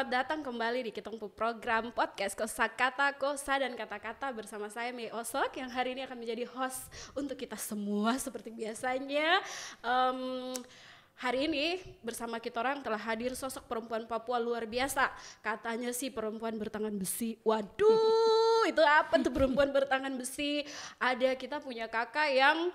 selamat datang kembali di Kitongpu program podcast Kosakata, Kosa dan Kata-Kata bersama saya Mei Osok yang hari ini akan menjadi host untuk kita semua seperti biasanya. Hari ini bersama kita orang telah hadir sosok perempuan Papua luar biasa. Katanya sih perempuan bertangan besi. Waduh, itu apa tuh perempuan bertangan besi? Ada kita punya kakak yang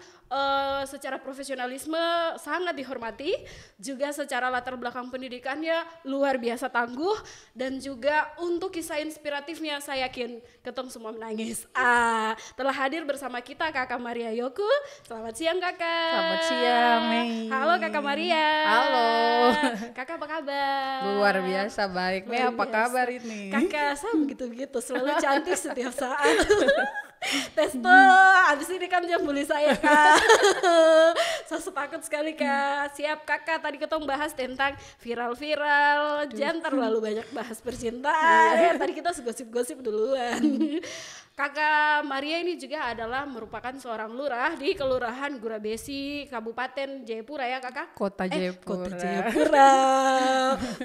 secara profesionalisme sangat dihormati, juga secara latar belakang pendidikannya luar biasa tangguh, dan juga untuk kisah inspiratifnya saya yakin ketong semua menangis. Telah hadir bersama kita Kakak Maria Yoku. Selamat siang Kakak. Selamat siang Mei. Halo Kakak Maria. Halo. Kakak apa kabar? Luar biasa baik. Mei apa kabar ini? Kakak sama gitu-gitu, selalu cantik setiap saat. Testo, abis ini kan jam bully saya Kak. Saya takut sekali Kak. Siap Kakak, tadi kita bahas tentang viral-viral. Jangan terlalu banyak bahas percintaan. Tadi kita gosip-gosip duluan. Kakak Maria ini juga adalah merupakan seorang lurah di Kelurahan Gurabesi, Kabupaten Jayapura ya Kakak? Kota Jayapura. Kota Jayapura.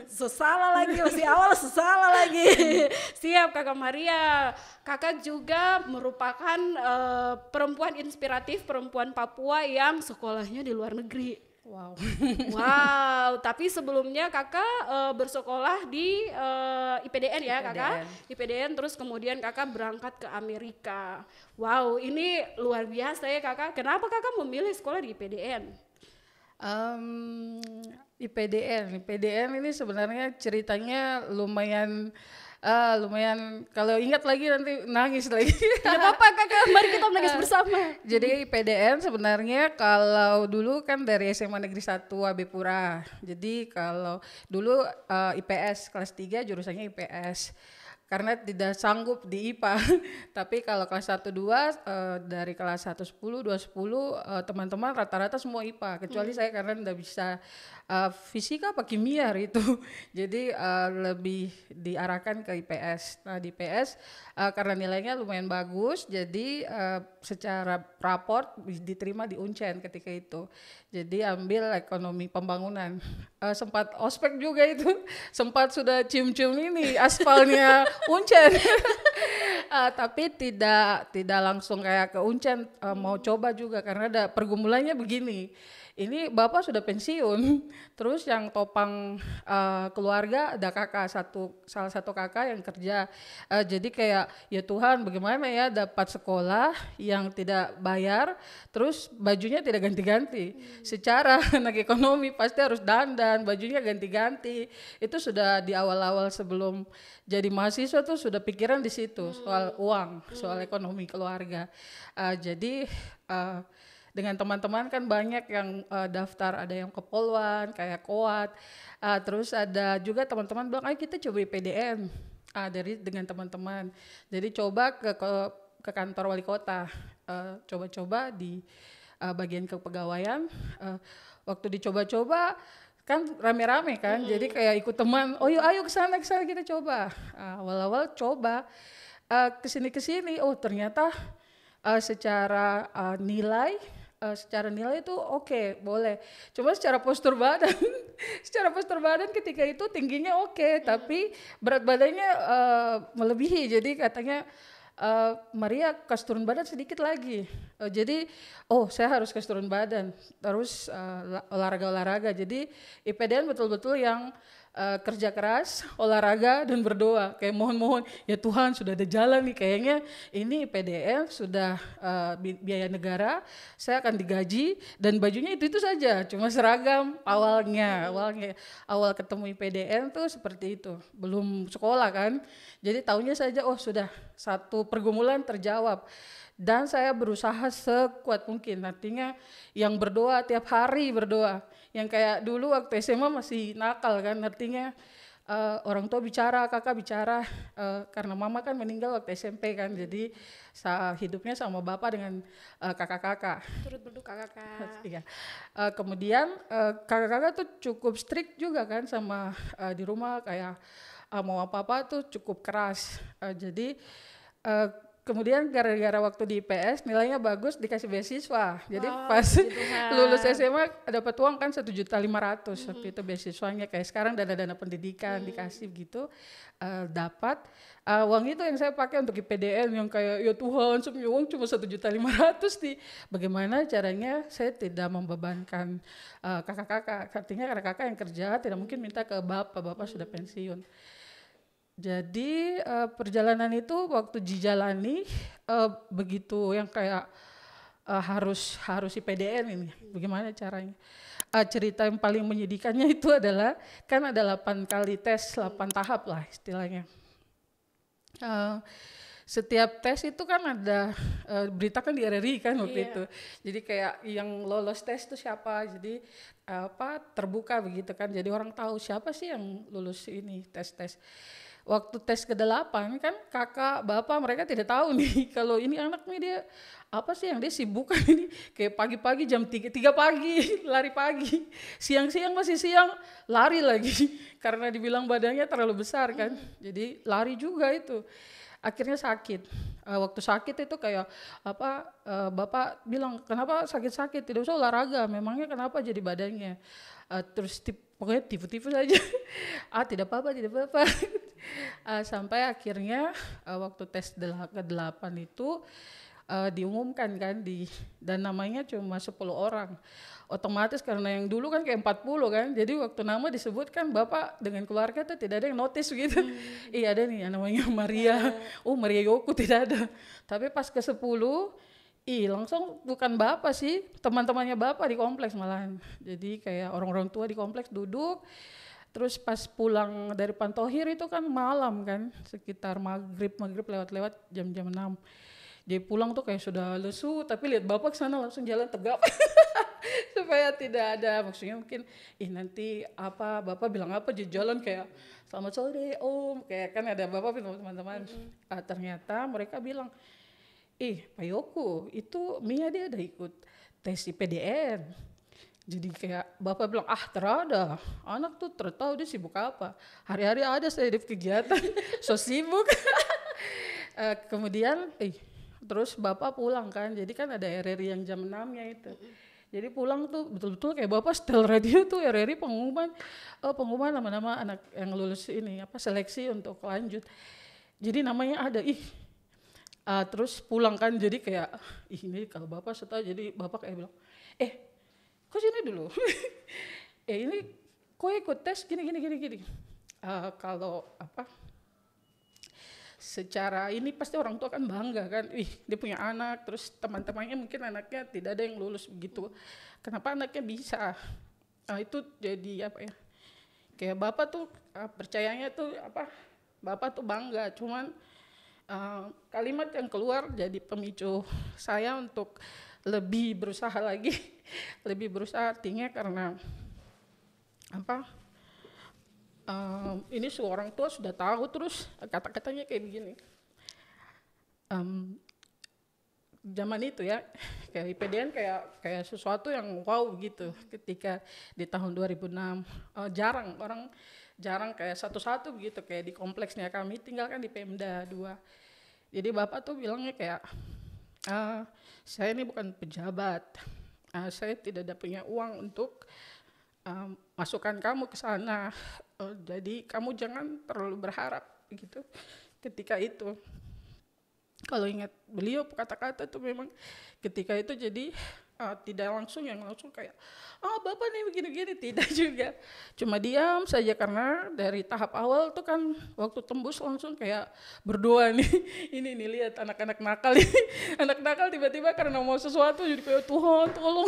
Salah lagi, masih awal salah lagi. Siap Kakak Maria. Kakak juga merupakan perempuan inspiratif, perempuan Papua yang sekolahnya di luar negeri. Wow, tapi sebelumnya kakak bersekolah di IPDN ya kakak? IPDN terus kemudian kakak berangkat ke Amerika. Wow, ini luar biasa ya kakak. Kenapa kakak memilih sekolah di IPDN? IPDN ini sebenarnya ceritanya lumayan kalau ingat lagi nanti nangis lagi. Tidak apa-apa kakak, mari kita menangis bersama. Jadi IPDN sebenarnya kalau dulu kan dari SMA Negeri 1 AB Pura. Jadi kalau dulu IPS kelas 3 jurusannya IPS. Karena tidak sanggup di IPA. Tapi kalau kelas 1 2 dari kelas 1 10 2 10 teman-teman rata-rata semua IPA kecuali saya karena tidak bisa fisika apa kimia itu. Jadi lebih diarahkan ke IPS. Nah, di IPS karena nilainya lumayan bagus jadi secara raport diterima di Uncen ketika itu. Jadi ambil ekonomi pembangunan. Sempat ospek juga itu. Sempat sudah cium-cium ini aspalnya Uncen. Tapi tidak langsung kayak ke Uncen, mau coba juga karena ada pergumulannya begini. Ini bapak sudah pensiun, terus yang topang keluarga ada salah satu kakak yang kerja. Jadi kayak ya Tuhan bagaimana ya dapat sekolah yang tidak bayar, terus bajunya tidak ganti-ganti. Secara anak ekonomi pasti harus dandan, bajunya ganti-ganti. Itu sudah di awal-awal sebelum jadi mahasiswa tuh sudah pikiran di situ soal uang, soal ekonomi keluarga. Jadi dengan teman-teman kan banyak yang daftar, ada yang ke Polwan kayak Koat, terus ada juga teman-teman bilang ayo kita coba IPDN dengan teman-teman. Jadi coba ke kantor wali kota, coba-coba di bagian kepegawaian. Waktu dicoba-coba kan rame-rame kan, jadi kayak ikut teman, oh yuk ayo kesana kita coba. Awal-awal coba kesini oh ternyata secara nilai itu oke, boleh. Cuma secara postur badan ketika itu tingginya oke, tapi berat badannya melebihi. Jadi katanya Maria kasih turun badan sedikit lagi. Jadi saya harus kasih turun badan. Terus olahraga. Jadi IPDN betul-betul yang kerja keras, olahraga dan berdoa. Kayak mohon ya Tuhan sudah ada jalan nih kayaknya ini IPDN sudah biaya negara, saya akan digaji dan bajunya itu saja, cuma seragam awal ketemu IPDN tuh seperti itu, belum sekolah kan. Jadi tahunya saja sudah satu pergumulan terjawab. Dan saya berusaha sekuat mungkin, artinya yang berdoa tiap hari berdoa. Yang kayak dulu waktu SMA masih nakal kan, artinya orang tua bicara, kakak bicara, karena mama kan meninggal waktu SMP kan, jadi hidupnya sama bapak dengan kakak-kakak. Turut berduka kakak. Iya. Kemudian kakak-kakak tuh cukup strict juga kan sama di rumah, kayak mau apa-apa tuh cukup keras. Jadi kemudian gara-gara waktu di IPS nilainya bagus dikasih beasiswa. Jadi Wow, pas puji Tuhan. lulus SMA dapat uang kan 1.500.000 waktu itu beasiswanya, kayak sekarang dana-dana pendidikan dikasih gitu. Dapat uang itu yang saya pakai untuk IPDN yang kayak ya Tuhan semua uang cuma 1.500.000 nih. Bagaimana caranya saya tidak membebankan kakak-kakak, artinya karena kakak yang kerja tidak mungkin minta ke bapak sudah pensiun. Jadi perjalanan itu waktu dijalani begitu yang kayak harus IPDN ini. Bagaimana caranya? Cerita yang paling menyedihkannya itu adalah kan ada 8 kali tes, 8 tahap lah istilahnya. Setiap tes itu kan ada berita kan di RRI kan waktu itu. Jadi kayak yang lolos tes itu siapa. Jadi terbuka begitu kan. Jadi orang tahu siapa sih yang lulus ini tes-tes. Waktu tes ke-8 kan kakak, bapak mereka tidak tahu nih kalau ini anaknya dia apa sih yang dia sibukkan ini. Kayak pagi-pagi jam 3 pagi lari pagi. Siang-siang masih siang lari lagi karena dibilang badannya terlalu besar kan. Jadi lari juga itu. Akhirnya sakit. Waktu sakit itu kayak bapak bilang kenapa sakit-sakit, tidak usah olahraga, memangnya kenapa jadi badannya. Terus pokoknya tipu-tipu saja. Tidak apa-apa. Sampai akhirnya waktu tes ke-8 itu diumumkan kan dan namanya cuma 10 orang. Otomatis karena yang dulu kan kayak 40 kan, jadi waktu nama disebut kan bapak dengan keluarga tuh tidak ada yang notice gitu. Iya ada nih namanya Maria, Maria Yoko tidak ada. Tapi pas ke-10, langsung bukan bapak sih, teman-temannya bapak di kompleks malahan. Jadi kayak orang-orang tua di kompleks duduk, terus pas pulang dari Pantohir itu kan malam kan, sekitar maghrib lewat jam-jam 6. Dia pulang tuh kayak sudah lesu, tapi lihat bapak kesana langsung jalan tegap. Supaya tidak ada, maksudnya mungkin nanti bapak bilang apa di jalan kayak selamat sore om, kayak kan ada bapak teman-teman. Ternyata mereka bilang, Pak Yoko itu Mia dia ada ikut tes IPDN. Jadi kayak bapak bilang terada, anak tuh tertahu dia sibuk apa, hari-hari ada saya di kegiatan, so sibuk. Kemudian terus bapak pulang kan, jadi kan ada RRI yang jam 6-nya itu. Jadi pulang tuh betul-betul kayak bapak setel radio tuh RRI pengumuman nama-nama anak yang lulus ini seleksi untuk lanjut. Jadi namanya ada terus pulang kan, jadi kayak ini kalau bapak setelah, jadi bapak kayak bilang kok sini dulu. Ini kok ikut tes gini. Kalau secara ini pasti orang tua kan bangga kan, dia punya anak, terus teman-temannya mungkin anaknya tidak ada yang lulus begitu, kenapa anaknya bisa. Itu jadi kayak bapak tuh percayanya tuh bapak tuh bangga, cuman kalimat yang keluar jadi pemicu saya untuk lebih berusaha lagi. Lebih berusaha artinya karena ini seorang tua sudah tahu, terus kata-katanya kayak begini. Zaman itu ya, kayak IPDN kayak sesuatu yang wow gitu. Ketika di tahun 2006 jarang kayak satu-satu begitu, kayak di kompleksnya kami tinggal kan di Pemda 2. Jadi bapak tuh bilangnya kayak saya ini bukan pejabat, saya tidak ada punya uang untuk masukkan kamu ke sana, jadi kamu jangan terlalu berharap gitu. Ketika itu kalau ingat beliau kata-kata tuh memang ketika itu jadi tidak langsung kayak bapak nih begini-gini, tidak juga, cuma diam saja karena dari tahap awal tuh kan waktu tembus langsung kayak berdoa nih. Ini lihat anak-anak nakal ini, anak nakal tiba-tiba karena mau sesuatu jadi kayak Tuhan tolong.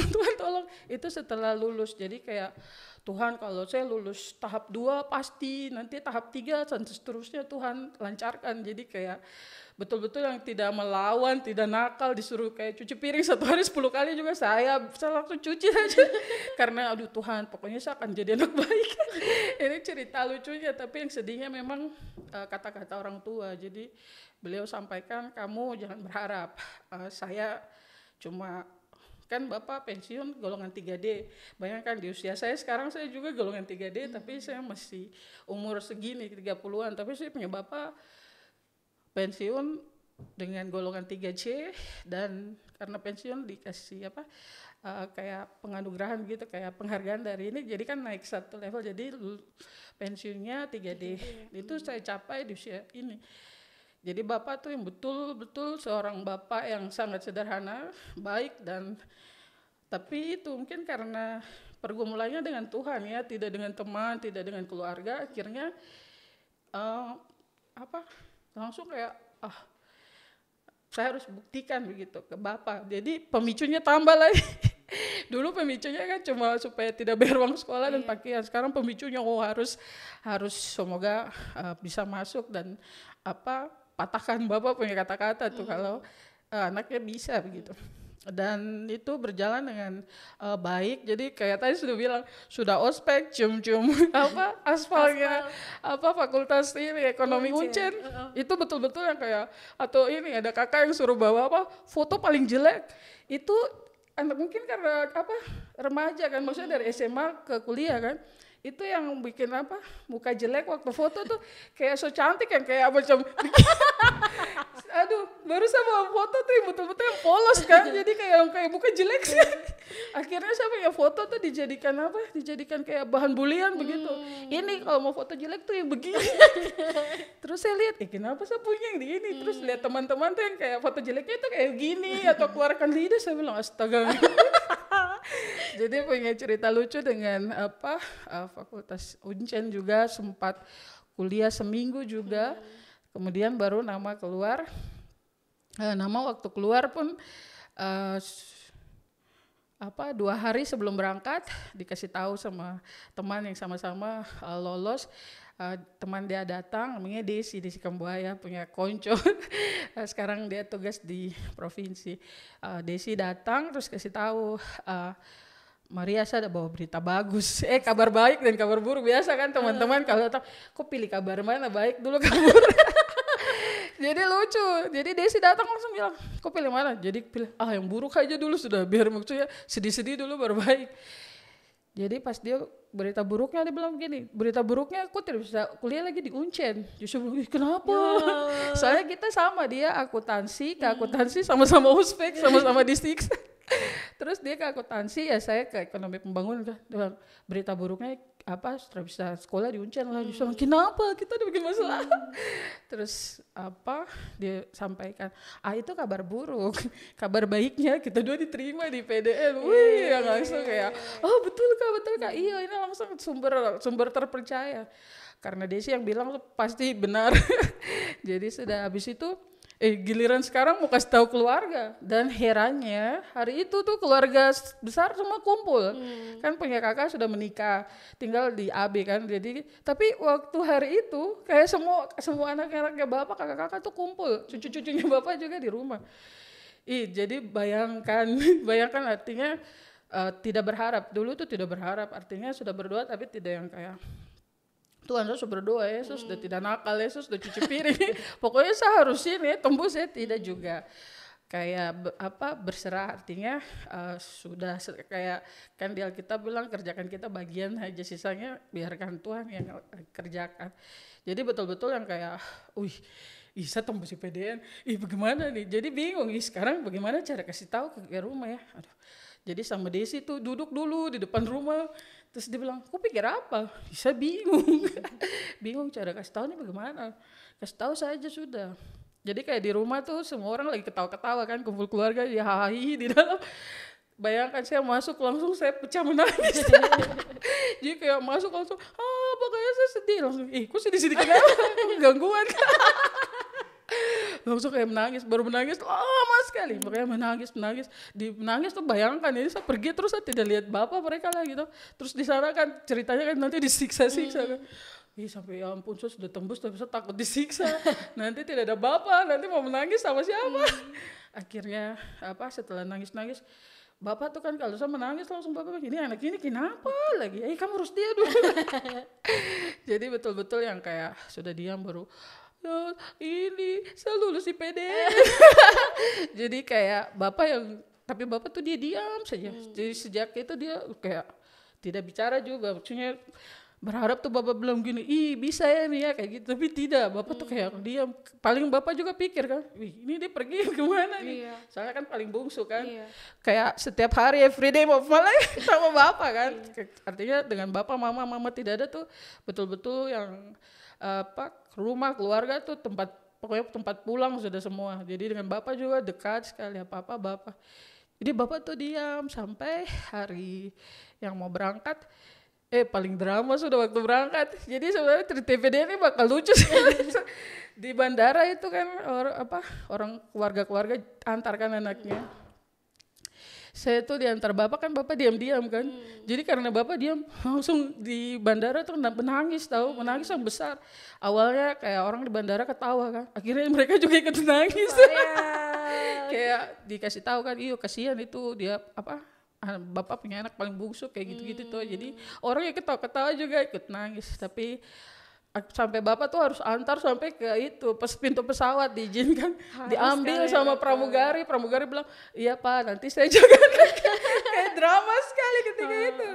Itu setelah lulus, jadi kayak Tuhan kalau saya lulus tahap 2 pasti nanti tahap 3 dan seterusnya Tuhan lancarkan. Jadi kayak betul-betul yang tidak melawan, tidak nakal, disuruh kayak cuci piring 1 hari 10 kali juga saya langsung cuci aja. Karena aduh Tuhan pokoknya saya akan jadi anak baik. Ini cerita lucunya, tapi yang sedihnya memang kata-kata orang tua. Jadi beliau sampaikan kamu jangan berharap, saya cuma kan bapak pensiun golongan 3D. Bayangkan di usia saya sekarang saya juga golongan 3D, tapi saya masih umur segini 30-an, tapi saya punya bapak pensiun dengan golongan 3C, dan karena pensiun dikasih kayak penganugerahan gitu, kayak penghargaan dari ini, jadi kan naik satu level, jadi pensiunnya 3D. Itu saya capai di usia ini. Jadi bapak tuh yang betul-betul seorang bapak yang sangat sederhana, baik, dan tapi itu mungkin karena pergumulannya dengan Tuhan ya, tidak dengan teman, tidak dengan keluarga, akhirnya langsung kayak saya harus buktikan begitu ke bapak. Jadi pemicunya tambah lagi. Dulu pemicunya kan cuma supaya tidak bayar uang sekolah dan pakaian. Sekarang pemicunya harus semoga bisa masuk dan patahkan bapak punya kata-kata tuh kalau anaknya bisa begitu. Dan itu berjalan dengan baik. Jadi kayak tadi sudah bilang, sudah ospek cium-cium aspalnya fakultas ini ekonomi Uncen. Itu betul-betul yang kayak, atau ini ada kakak yang suruh bawa foto paling jelek. Itu anak mungkin karena remaja kan, maksudnya dari SMA ke kuliah kan. Itu yang bikin muka jelek waktu foto tuh kayak so cantik yang kayak macam aduh, baru sama foto tuh yang betul-betul yang polos kan, jadi kayak muka jelek sih. Akhirnya saya punya foto tuh dijadikan kayak bahan bulian begitu. Ini kalau mau foto jelek tuh yang begini. Terus saya lihat, kenapa saya punya yang begini? Terus lihat teman-teman tuh yang kayak foto jeleknya itu kayak gini atau keluarkan lidah, saya bilang astaga. Jadi punya cerita lucu dengan fakultas Uncen juga, sempat kuliah seminggu juga. Kemudian baru nama keluar. Nama waktu keluar pun 2 hari sebelum berangkat dikasih tahu sama teman yang sama-sama lolos. Teman dia datang, namanya Desi Kambuaya, punya konco. Sekarang dia tugas di provinsi. Desi datang terus kasih tahu, Maria, saya ada bawa berita bagus. Kabar baik dan kabar buruk. Biasa kan teman-teman kalau tahu, kok pilih kabar mana, baik dulu kabur. Jadi lucu. Jadi Desi datang langsung bilang, kok pilih mana? Jadi pilih, yang buruk aja dulu sudah, biar maksudnya sedih-sedih dulu baru baik. Jadi pas dia berita buruknya, dia bilang begini, berita buruknya aku tidak bisa kuliah lagi di Uncen. Justru bilang, kenapa? Soalnya kita sama, dia akuntansi, sama-sama uspek, sama-sama disiksa. Terus dia ke akuntansi, ya saya ke ekonomi pembangunan. Berita buruknya sudah bisa sekolah di Uncen lah. Justru kenapa? Kita ada bikin masalah. Terus dia sampaikan, itu kabar buruk. Kabar baiknya kita dua diterima di PDN. Wih, yang langsung kayak, betul kak. Iya, ini langsung sumber terpercaya. Karena Desi yang bilang pasti benar. Jadi sudah habis itu, giliran sekarang mau kasih tahu keluarga, dan herannya hari itu tuh keluarga besar semua kumpul. Kan punya kakak sudah menikah, tinggal di AB kan. Jadi tapi waktu hari itu kayak semua anak-anaknya bapak, kakak-kakak tuh kumpul, cucu-cucunya bapak juga di rumah. Jadi bayangkan artinya tidak berharap. Dulu tuh tidak berharap, artinya sudah berdoa tapi tidak yang kayak, Tuhan, saya sudah berdoa, Yesus sudah tidak nakal, Yesus sudah cuci piring. Pokoknya saya harus ini tembus, tidak juga. Kayak berserah, artinya sudah kayak kan di Alkitab bilang, kerjakan kita bagian aja, sisanya biarkan Tuhan yang kerjakan. Jadi betul-betul yang kayak, saya tembus PDN, bagaimana nih? Jadi bingung, sekarang bagaimana cara kasih tahu ke rumah ya? Aduh. Jadi sama Desi tuh duduk dulu di depan rumah. Terus dia bilang, kok pikir apa? Saya bingung. Bingung cara kasih tahu nih bagaimana. Kasih tahu saja sudah. Jadi kayak di rumah tuh semua orang lagi ketawa-ketawa kan, kumpul keluarga, ya hahi di dalam. Bayangkan saya masuk langsung saya pecah menangis. Jadi kayak masuk langsung, pokoknya saya sedih. Langsung, kok sedih-sedih kenapa? Gangguan. Langsung kayak menangis, baru menangis lama sekali, makanya menangis tuh bayangkan ini saya pergi terus saya tidak lihat bapak mereka lah gitu. Terus di sana kan ceritanya kan nanti disiksa-siksa kan. Sampai ya ampun, saya sudah tembus tapi saya takut disiksa. Nanti tidak ada bapak, nanti mau menangis sama siapa? Akhirnya setelah nangis-nangis, bapak tuh kan kalau saya menangis langsung bapak ini anak ini kenapa lagi? Kamu harus dia dulu. Jadi betul-betul yang kayak sudah diam baru, ini saya lulus IPDN. Jadi kayak tapi bapak tuh dia diam saja. Jadi sejak itu dia kayak tidak bicara juga, maksudnya berharap tuh bapak bilang gini, ih bisa ya nih ya kayak gitu, tapi tidak, bapak tuh kayak diam. Paling bapak juga pikir kan, wih ini dia pergi kemana nih? Iya. Soalnya kan paling bungsu kan, Iya. kayak setiap hari everyday mau malah sama bapak kan. Artinya dengan bapak mama tidak ada tuh betul-betul yang rumah keluarga tuh pokoknya tempat pulang sudah semua. Jadi dengan bapak juga dekat sekali, apa-apa bapak. Jadi bapak tuh diam sampai hari yang mau berangkat. Paling drama sudah waktu berangkat. Jadi sebenarnya TVD ini bakal lucu sih. Di bandara itu kan orang keluarga antarkan anaknya. Saya tuh diantar bapak kan, bapak diam-diam kan. Jadi karena bapak diam, langsung di bandara tuh menangis menangis yang besar. Awalnya kayak orang di bandara ketawa kan, akhirnya mereka juga ikut nangis. Kayak dikasih tahu kan, iyo kasihan itu dia bapak punya anak paling bungsu kayak gitu-gitu tuh. Jadi orang yang ketawa-ketawa juga ikut nangis. Tapi sampai bapak tuh harus antar sampai ke itu pas pintu pesawat diizinkan diambil sama pramugari bilang iya pak nanti saya jaga. Kayak drama sekali ketika itu.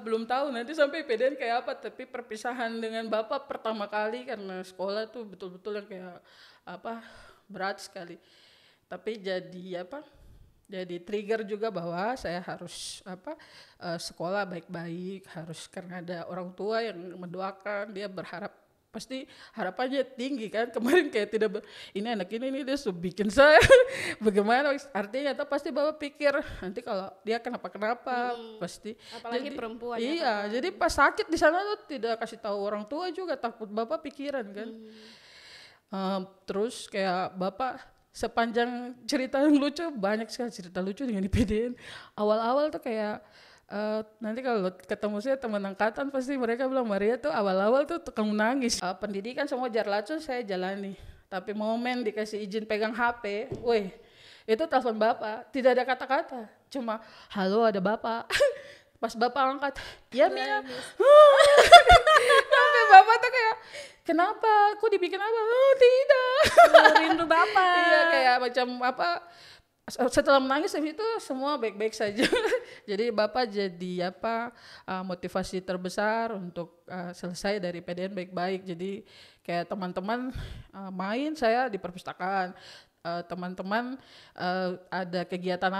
Belum tahu nanti sampai PDN kayak apa, tapi perpisahan dengan bapak pertama kali karena sekolah tuh betul-betul yang kayak berat sekali. Tapi jadi trigger juga bahwa saya harus sekolah baik-baik, harus karena ada orang tua yang mendoakan, dia berharap pasti harapannya tinggi kan. Kemarin kayak ini anak ini dia sudah bikin saya bagaimana artinya atau pasti bapak pikir nanti kalau dia kenapa pasti apalagi perempuan iya ya, jadi pas sakit di sana tuh tidak kasih tahu orang tua juga, takut bapak pikiran kan. Terus kayak bapak sepanjang cerita yang lucu, banyak sekali cerita lucu dengan IPDN. Awal-awal tuh kayak nanti kalau ketemu saya teman angkatan pasti mereka bilang Maria tuh awal-awal tuh tukang menangis. Pendidikan semua Jarlatsu saya jalani, tapi momen dikasih izin pegang HP, woi itu telepon bapak, tidak ada kata-kata, cuma halo ada bapak. Pas bapak angkat, ya Mia. Sampai bapak tuh kayak, kenapa? Aku dibikin apa? Oh tidak. Rindu bapak. Iya kayak macam setelah menangis itu semua baik-baik saja. Jadi bapak jadi motivasi terbesar untuk selesai dari PDN baik-baik. Jadi kayak teman-teman main, saya di perpustakaan. Teman-teman ada kegiatan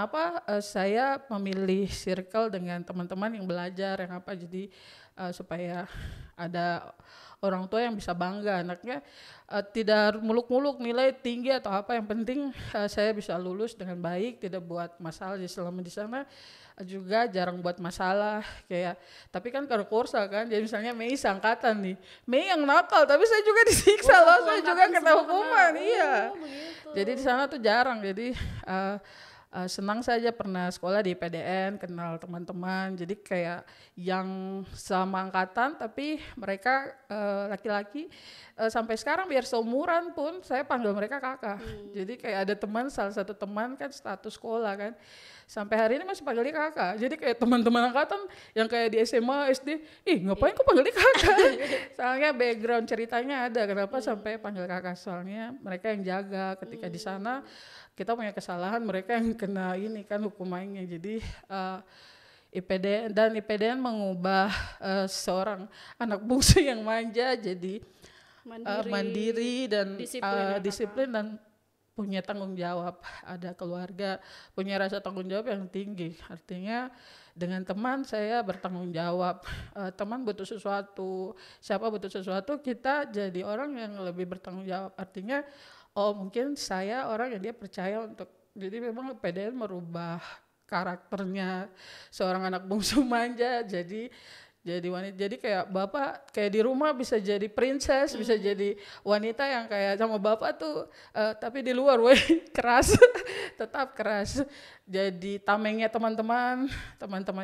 saya memilih circle dengan teman-teman yang belajar yang jadi supaya ada orang tua yang bisa bangga anaknya tidak muluk-muluk nilai tinggi atau yang penting saya bisa lulus dengan baik, tidak buat masalah. Jadi selama di sana juga jarang buat masalah kayak, tapi kan karena kursa kan, jadi misalnya Mei seangkatan nih, Mei yang nakal tapi saya juga disiksa loh, saya juga kena hukuman. Iya begitu. Jadi di sana tuh jarang, jadi senang saja pernah sekolah di PDN, kenal teman-teman, jadi kayak yang sama angkatan tapi mereka laki-laki, sampai sekarang biar seumuran pun saya panggil mereka kakak. Jadi kayak ada salah satu teman kan status sekolah kan, sampai hari ini masih panggil dia kakak. Jadi kayak teman-teman angkatan yang kayak di SMA, SD, ngapain kok panggil dia kakak? Soalnya background ceritanya ada kenapa sampai panggil kakak, soalnya mereka yang jaga ketika di sana kita punya kesalahan, mereka yang kena ini kan hukumannya. Jadi IPDN mengubah seorang anak bungsu yang manja jadi mandiri dan disiplin dan punya tanggung jawab, ada keluarga, punya rasa tanggung jawab yang tinggi. Artinya dengan teman saya bertanggung jawab, teman butuh sesuatu, siapa butuh sesuatu, kita jadi orang yang lebih bertanggung jawab. Artinya mungkin saya orang yang dia percaya untuk, jadi memang PDN merubah karakternya seorang anak bungsu manja jadi wanita. Jadi kayak bapak kayak di rumah bisa jadi princess, bisa jadi wanita yang kayak sama bapak tuh tapi di luar keras. Tetap keras. Jadi tamengnya teman-teman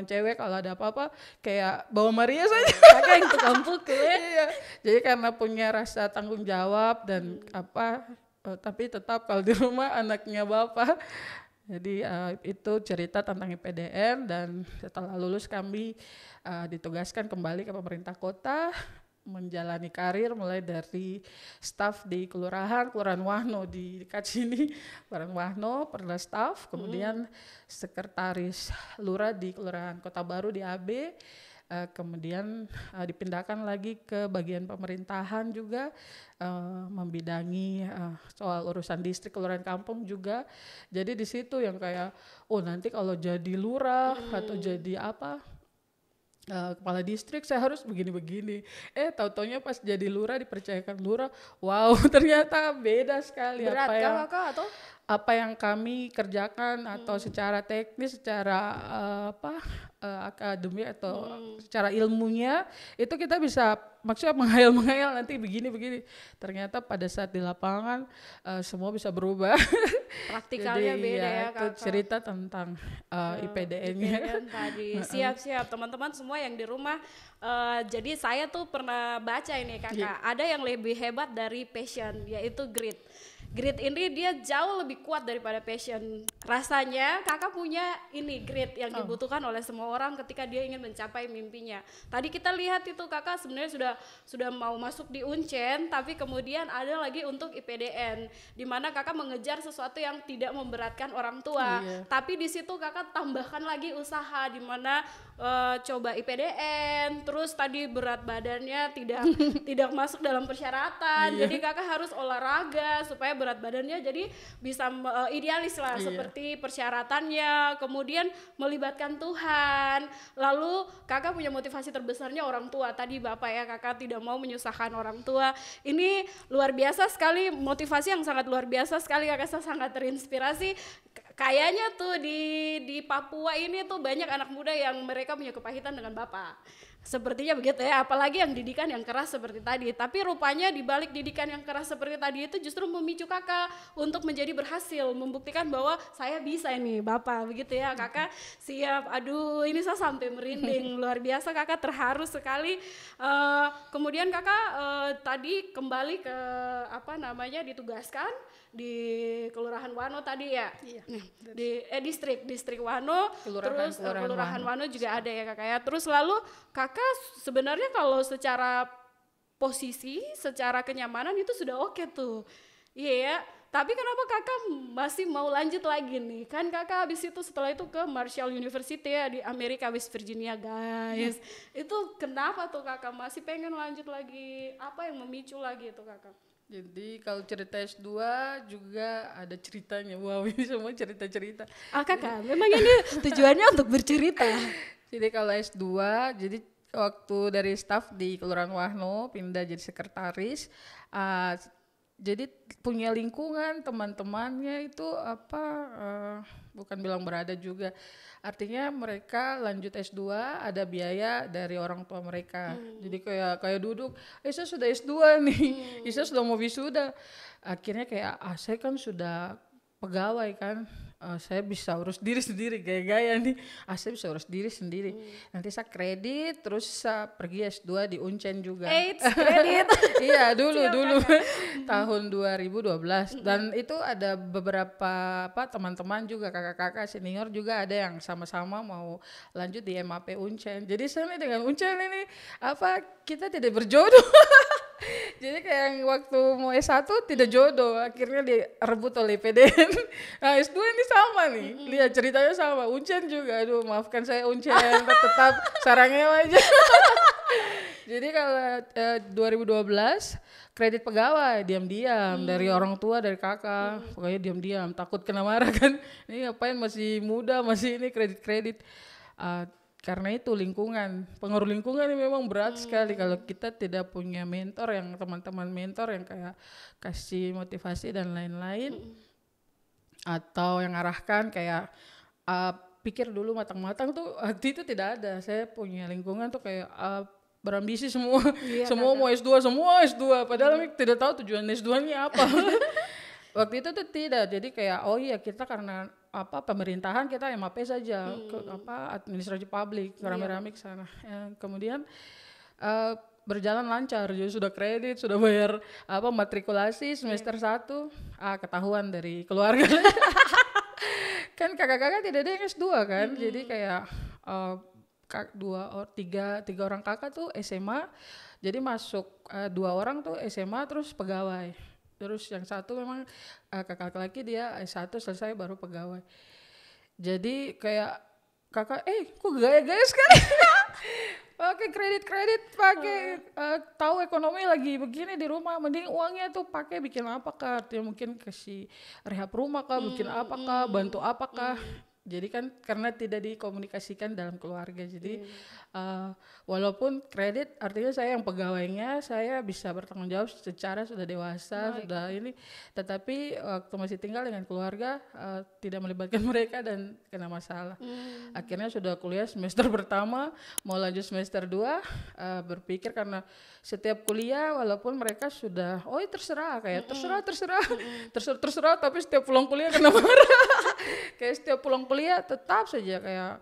cewek kalau ada apa-apa kayak bawa Maria saja. Kakak yang tukang pukul ya. Iya. Jadi karena punya rasa tanggung jawab dan tapi tetap kalau di rumah anaknya bapak. Jadi itu cerita tentang IPDN, dan setelah lulus kami ditugaskan kembali ke pemerintah kota menjalani karir mulai dari staf di Kelurahan Wahno di dekat sini, Kelurahan Wahno pernah staf, kemudian sekretaris lurah di Kelurahan Kota Baru di AB, kemudian dipindahkan lagi ke bagian pemerintahan juga, membidangi soal urusan distrik, kelurahan, kampung juga. Jadi di situ yang kayak nanti kalau jadi lurah atau jadi apa, kepala distrik saya harus begini-begini. Tahu-taunya pas jadi lurah, dipercayakan lurah, wow, ternyata beda sekali. Berat kah kakak atau? Apa yang kami kerjakan atau secara teknis, secara akademi atau secara ilmunya itu kita bisa maksudnya menghayal nanti begini. Ternyata pada saat di lapangan semua bisa berubah. Praktikalnya beda ya itu kakak. cerita tentang IPDN-nya. Tadi. Siap teman-teman semua yang di rumah. Jadi saya tuh pernah baca ini kakak. Ada yang lebih hebat dari passion, yaitu grit. Grit ini dia jauh lebih kuat daripada passion. Rasanya kakak punya ini grit yang dibutuhkan oleh semua orang ketika dia ingin mencapai mimpinya. Tadi kita lihat itu kakak sebenarnya sudah mau masuk di Uncen, tapi kemudian ada lagi untuk IPDN, di mana kakak mengejar sesuatu yang tidak memberatkan orang tua. Tapi di situ kakak tambahkan lagi usaha, di mana coba IPDN, terus tadi berat badannya tidak masuk dalam persyaratan. Jadi kakak harus olahraga supaya berat badannya jadi bisa idealis lah, seperti persyaratannya, kemudian melibatkan Tuhan. Lalu kakak punya motivasi terbesarnya orang tua. Tadi bapak ya, kakak tidak mau menyusahkan orang tua. Ini luar biasa sekali, motivasi yang sangat luar biasa sekali. Kakak sangat terinspirasi. Kayaknya tuh di Papua ini tuh banyak anak muda yang mereka punya kepahitan dengan bapak. Sepertinya begitu ya, apalagi yang didikan yang keras seperti tadi. Tapi rupanya di balik didikan yang keras seperti tadi itu justru memicu kakak untuk menjadi berhasil, membuktikan bahwa saya bisa ini bapak, begitu ya kakak. Siap, aduh ini saya sampai merinding, luar biasa kakak, terharu sekali. Kemudian kakak tadi kembali ke ditugaskan di Kelurahan Wano tadi ya. Di distrik Wano, terus Kelurahan Wano juga ada ya kakak ya. Terus lalu kakak sebenarnya kalau secara posisi, secara kenyamanan itu sudah oke tuh. Iya ya. Tapi kenapa kakak masih mau lanjut lagi nih? Kan kakak habis itu setelah itu ke Marshall University ya di Amerika, West Virginia guys. Itu kenapa tuh kakak masih pengen lanjut lagi? Apa yang memicu lagi itu kakak? Jadi kalau cerita S2 juga ada ceritanya. Wow, ini semua cerita-cerita. Kakak, memang ini tujuannya untuk bercerita. Jadi kalau S2, jadi waktu dari staf di Kelurahan Wahno pindah jadi sekretaris, jadi punya lingkungan, teman-temannya itu bukan bilang berada juga. Artinya mereka lanjut S2 ada biaya dari orang tua mereka. Jadi kayak duduk, saya sudah S2 nih, saya sudah mau wisuda. Akhirnya kayak saya kan sudah pegawai kan, saya bisa urus diri sendiri, gaya-gaya nih, saya bisa urus diri sendiri. Nanti saya kredit, terus saya pergi S2 di Uncen juga. Kredit. Iya dulu tahun 2012. Dan itu ada beberapa teman-teman juga, kakak-kakak senior juga ada yang sama-sama mau lanjut di MAP Uncen. Jadi saya nih dengan Uncen ini kita tidak berjodoh. Jadi kayak yang waktu mau S1 tidak jodoh, akhirnya direbut oleh IPDN. Nah S2 ini sama nih, lihat ceritanya sama, Uncen juga, aduh maafkan saya Uncen, tetap sarangnya aja. Jadi kalau 2012 kredit pegawai diam-diam dari orang tua, dari kakak, pokoknya diam-diam, takut kena marah kan, ini ngapain masih muda, masih ini kredit-kredit. Karena itu pengaruh lingkungan ini memang berat sekali kalau kita tidak punya mentor, yang teman-teman mentor yang kayak kasih motivasi dan lain-lain, atau yang arahkan kayak pikir dulu matang-matang tuh waktu itu tidak ada. Saya punya lingkungan tuh kayak berambisi semua, semua mau S2, padahal tidak tahu tujuan S2-nya apa. Waktu itu tuh tidak, jadi kayak kita karena pemerintahan kita MAP saja, administrasi publik, rame-rame ke sana. Kemudian berjalan lancar, jadi sudah kredit, sudah bayar matrikulasi semester 1, ketahuan dari keluarga. Kan kakak-kakak tidak ada yang S2 kan, jadi kayak tiga orang kakak tuh SMA, jadi masuk 2 orang tuh SMA terus pegawai. Terus yang satu memang kakak laki dia S1 selesai baru pegawai. Jadi kayak kakak kok gaya-gaya sekali. pakai kredit pakai tahu ekonomi lagi begini di rumah, mending uangnya tuh pakai bikin apakah, ya mungkin kasih rehab rumah kah, bikin apakah, bantu apakah. Jadi kan karena tidak dikomunikasikan dalam keluarga, jadi walaupun kredit artinya saya yang pegawainya, saya bisa bertanggung jawab secara sudah dewasa, sudah ini, tetapi waktu masih tinggal dengan keluarga tidak melibatkan mereka dan kena masalah. Akhirnya sudah kuliah semester pertama, mau lanjut semester 2, berpikir karena setiap kuliah walaupun mereka sudah terserah kayak terserah, tapi setiap pulang kuliah kena marah. Kayak setiap pulang kuliah tetap saja kayak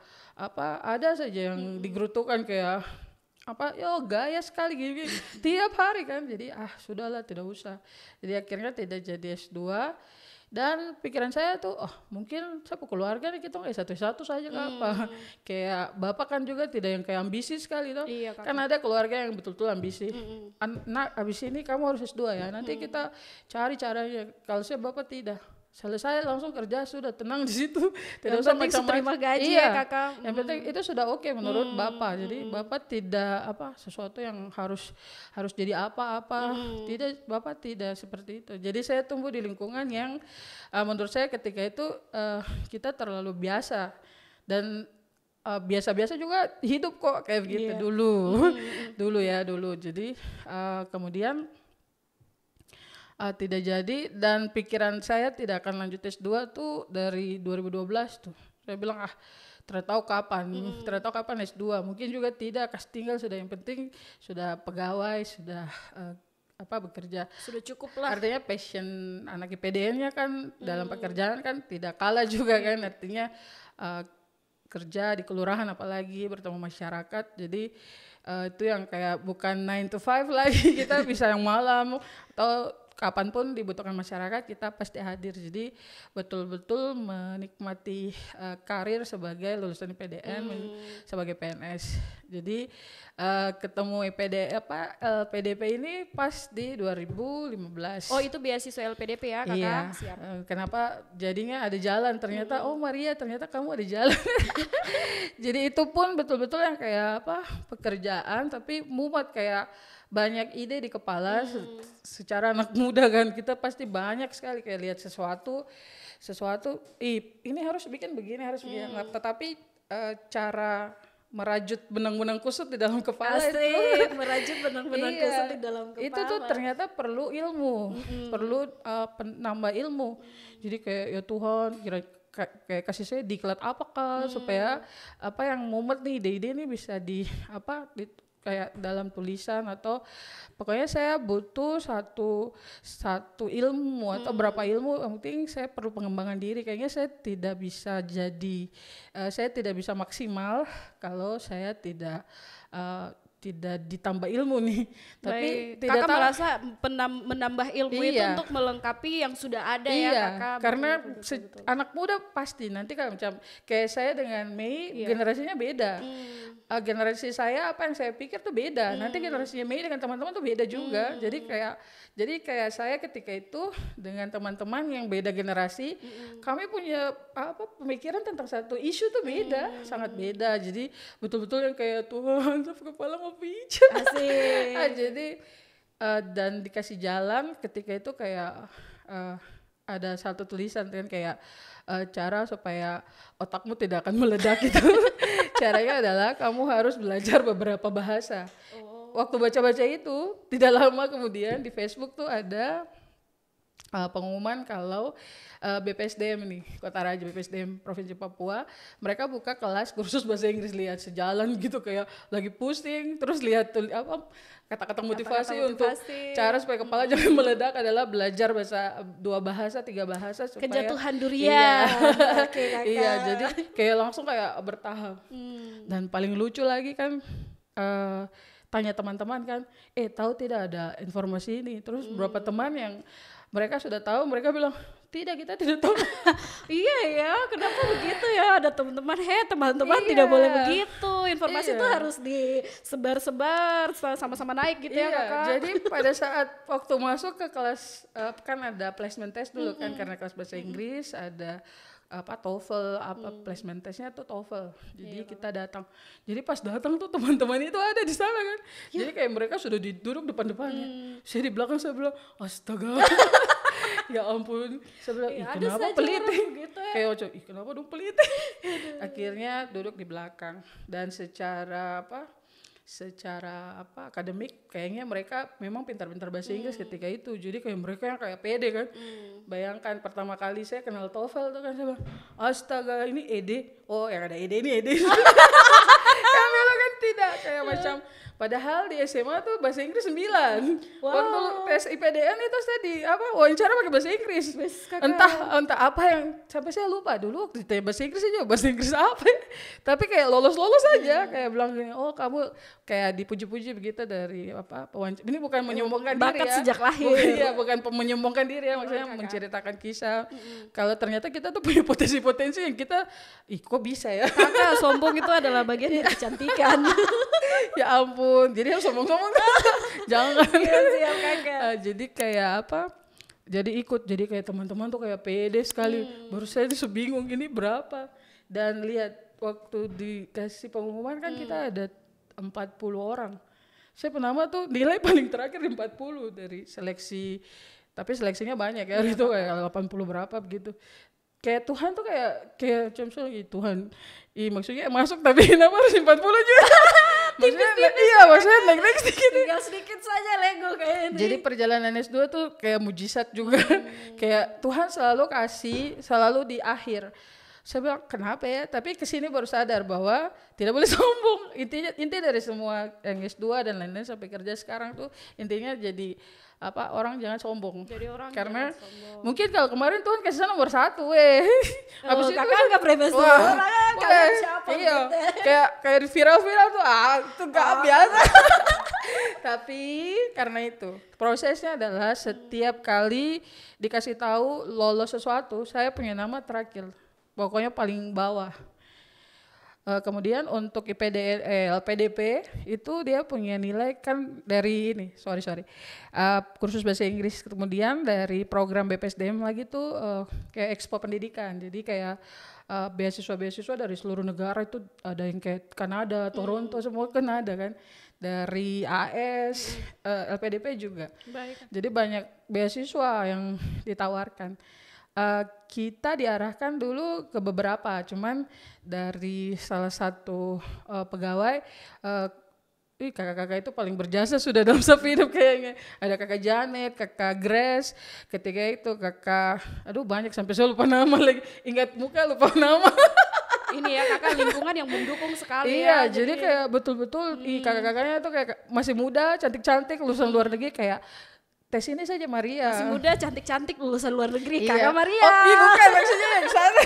ada saja yang digerutukan kayak gaya sekali gini tiap hari kan. Jadi sudahlah, tidak usah. Jadi akhirnya tidak jadi S2. Dan pikiran saya tuh mungkin satu keluarga nih kita satu-satu saja apa. Kayak bapak kan juga tidak yang kayak ambisi sekali toh. Iya, kan ada keluarga yang betul-betul ambisi. Nak abis ini kamu harus S2 ya, nanti kita cari caranya. Kalau saya bapak tidak, selesai langsung kerja, sudah tenang di situ, tidak usah macam-macam. Terima gaji ya kakak. Yang penting itu sudah oke menurut bapak. Jadi bapak tidak sesuatu yang harus jadi apa-apa. Tidak, bapak tidak seperti itu. Jadi saya tumbuh di lingkungan yang menurut saya ketika itu kita terlalu biasa dan biasa-biasa juga hidup kok kayak begitu dulu. Jadi kemudian tidak jadi, dan pikiran saya tidak akan lanjut S2 tuh dari 2012 tuh. Saya bilang tertahu kapan S2, mungkin juga tidak, kas tinggal sudah, yang penting sudah pegawai, sudah bekerja. Sudah cukup lah. Artinya passion anak IPDN-nya kan dalam pekerjaan kan tidak kalah juga kan, artinya kerja di kelurahan apalagi bertemu masyarakat, jadi itu yang kayak bukan 9 to 5 lagi, kita bisa yang malam atau kapanpun dibutuhkan masyarakat kita pasti hadir. Jadi betul-betul menikmati karir sebagai lulusan IPDN sebagai PNS. Jadi ketemu LPDP ini pas di 2015. Oh, itu beasiswa LPDP ya kakak? Iya. Siap. Kenapa jadinya ada jalan, ternyata Maria ternyata kamu ada jalan. Jadi itu pun betul-betul yang kayak pekerjaan tapi mumet, kayak banyak ide di kepala. Secara anak muda kan kita pasti banyak sekali kayak lihat sesuatu ini harus bikin begini, harus begini. Tetapi cara merajut benang-benang kusut di dalam kepala itu merajut benang-benang kusut di dalam kepala itu tuh ternyata perlu ilmu, perlu penambah ilmu. Jadi kayak ya Tuhan, kayak kasih saya diklat apakah supaya yang mumet nih, ide-ide ini bisa kayak dalam tulisan, atau pokoknya saya butuh satu ilmu atau berapa ilmu, yang penting saya perlu pengembangan diri. Kayaknya saya tidak bisa maksimal kalau saya tidak ditambah ilmu nih. Tapi tidak kakak merasa menambah ilmu itu untuk melengkapi yang sudah ada ya kakak. Karena betul. Anak muda pasti nanti kan macam kayak saya dengan Mei generasinya beda. Generasi saya apa yang saya pikir tuh beda. Nanti generasinya Mei dengan teman-teman tuh beda juga. Jadi kayak saya ketika itu dengan teman-teman yang beda generasi, kami punya pemikiran tentang satu isu tuh beda, sangat beda. Jadi betul-betul yang kayak Tuhan, kepala mau pijat. Jadi dan dikasih jalan ketika itu kayak ada satu tulisan kan kayak cara supaya otakmu tidak akan meledak itu. Caranya adalah kamu harus belajar beberapa bahasa. Waktu baca-baca itu tidak lama kemudian di Facebook tuh ada pengumuman kalau BPSDM nih, Kota Raja BPSDM Provinsi Papua, mereka buka kelas kursus bahasa Inggris. Lihat sejalan gitu kayak lagi pusing, terus lihat kata-kata motivasi untuk cara supaya kepala jangan meledak adalah belajar bahasa 2 bahasa 3 bahasa supaya kejatuhan durian. Iya, jadi kayak langsung kayak bertahap. Dan paling lucu lagi kan tanya teman-teman kan, tahu tidak ada informasi ini? Terus beberapa teman yang mereka sudah tahu, mereka bilang, tidak, kita tidak tahu. Iya ya, kenapa begitu ya? Ada teman-teman, teman-teman tidak boleh begitu. Informasi itu harus disebar-sebar, sama-sama naik gitu ya kakak. Jadi pada saat waktu masuk ke kelas, kan ada placement test dulu kan, karena kelas bahasa Inggris, ada apa TOEFL, apa placement testnya tuh TOEFL. Jadi kita datang. Jadi pas datang tuh teman-teman itu ada di sana kan. Jadi kayak mereka sudah duduk depan-depannya. Saya di belakang, saya bilang astaga. Ya ampun, saya bilang, ih kenapa pelit gitu ya. kayak Oco, ih kenapa dong pelit. Akhirnya duduk di belakang, dan secara akademik kayaknya mereka memang pintar-pintar bahasa Inggris ketika itu. Jadi kayak mereka yang kayak pede kan. Bayangkan pertama kali saya kenal TOEFL tuh kan, saya bilang astaga ini ED, oh yang ada ED ini ED. Kami kan tidak kayak macam, padahal di SMA tuh bahasa Inggris 9. Waktu tes IPDN itu tadi wawancara pakai bahasa Inggris. Entah apa yang sampai saya lupa dulu waktu ditanya bahasa Inggris aja bahasa Inggris apa ya. Tapi kayak lolos aja, kayak bilang gini, oh kamu kayak dipuji-puji begitu dari wawancara. Ini bukan menyombongkan diri bakat ya. sejak lahir. Bukan menyombongkan diri ya, maksudnya menceritakan kisah. Kalau ternyata kita tuh punya potensi-potensi yang kita, kok bisa ya. Kakak sombong itu adalah bagian dari kecantikan. Ya ampun, jadi harus sombong-sombong. Jangan. Siap Kakak. Jadi kayak jadi ikut, jadi kayak teman-teman tuh kayak pede sekali. Baru saya tuh bingung ini berapa. Dan lihat waktu dikasih pengumuman kan kita ada 40 orang. Saya penama tuh nilai paling terakhir 40 dari seleksi. Tapi seleksinya banyak ya, itu kayak 80 berapa begitu. Kayak Tuhan tuh kayak macam Tuhan. Maksudnya masuk tapi kenapa harus 40 juga? Maksudnya naik sedikit. Tinggal sedikit saja Lego kayak ini. Jadi perjalanan S2 tuh kayak mujizat juga. Kayak Tuhan selalu kasih, selalu di akhir. Saya bilang kenapa ya? Tapi kesini baru sadar bahwa tidak boleh sombong. Inti dari semua yang S2 dan lain-lain sampai kerja sekarang tuh intinya jadi orang jangan sombong. Jadi orang karena jangan sombong. Mungkin kalau kemarin Tuhan kasih sana nomor 1 Abis itu kakak nggak pernah siapa iya, kayak viral tuh itu nggak biasa. Tapi karena itu prosesnya adalah setiap kali dikasih tahu lolos sesuatu, saya punya nama terakhir, pokoknya paling bawah. Kemudian untuk LPDP itu dia punya nilai kan dari ini, kursus bahasa Inggris, kemudian dari program BPSDM lagi tuh kayak Expo Pendidikan. Jadi kayak beasiswa dari seluruh negara itu ada yang kayak Kanada, Toronto, semua kan ada kan. Dari AS, LPDP juga. Baik. Jadi banyak beasiswa yang ditawarkan. Kita diarahkan dulu ke beberapa, cuman dari salah satu pegawai, kakak-kakak itu paling berjasa sudah dalam sapi hidup kayaknya. Ada kakak Janet, kakak Grace, ketika itu kakak, banyak sampai saya lupa nama lagi, ingat muka lupa nama. Ini ya kakak lingkungan yang mendukung sekali. Iya, jadi kayak betul-betul kakak-kakaknya tuh kayak masih muda, cantik-cantik, lulusan luar negeri kayak tes ini saja Maria. Masih muda, cantik-cantik, lulusan luar negeri. Iya. Kakak Maria. Bukan maksudnya yang sana.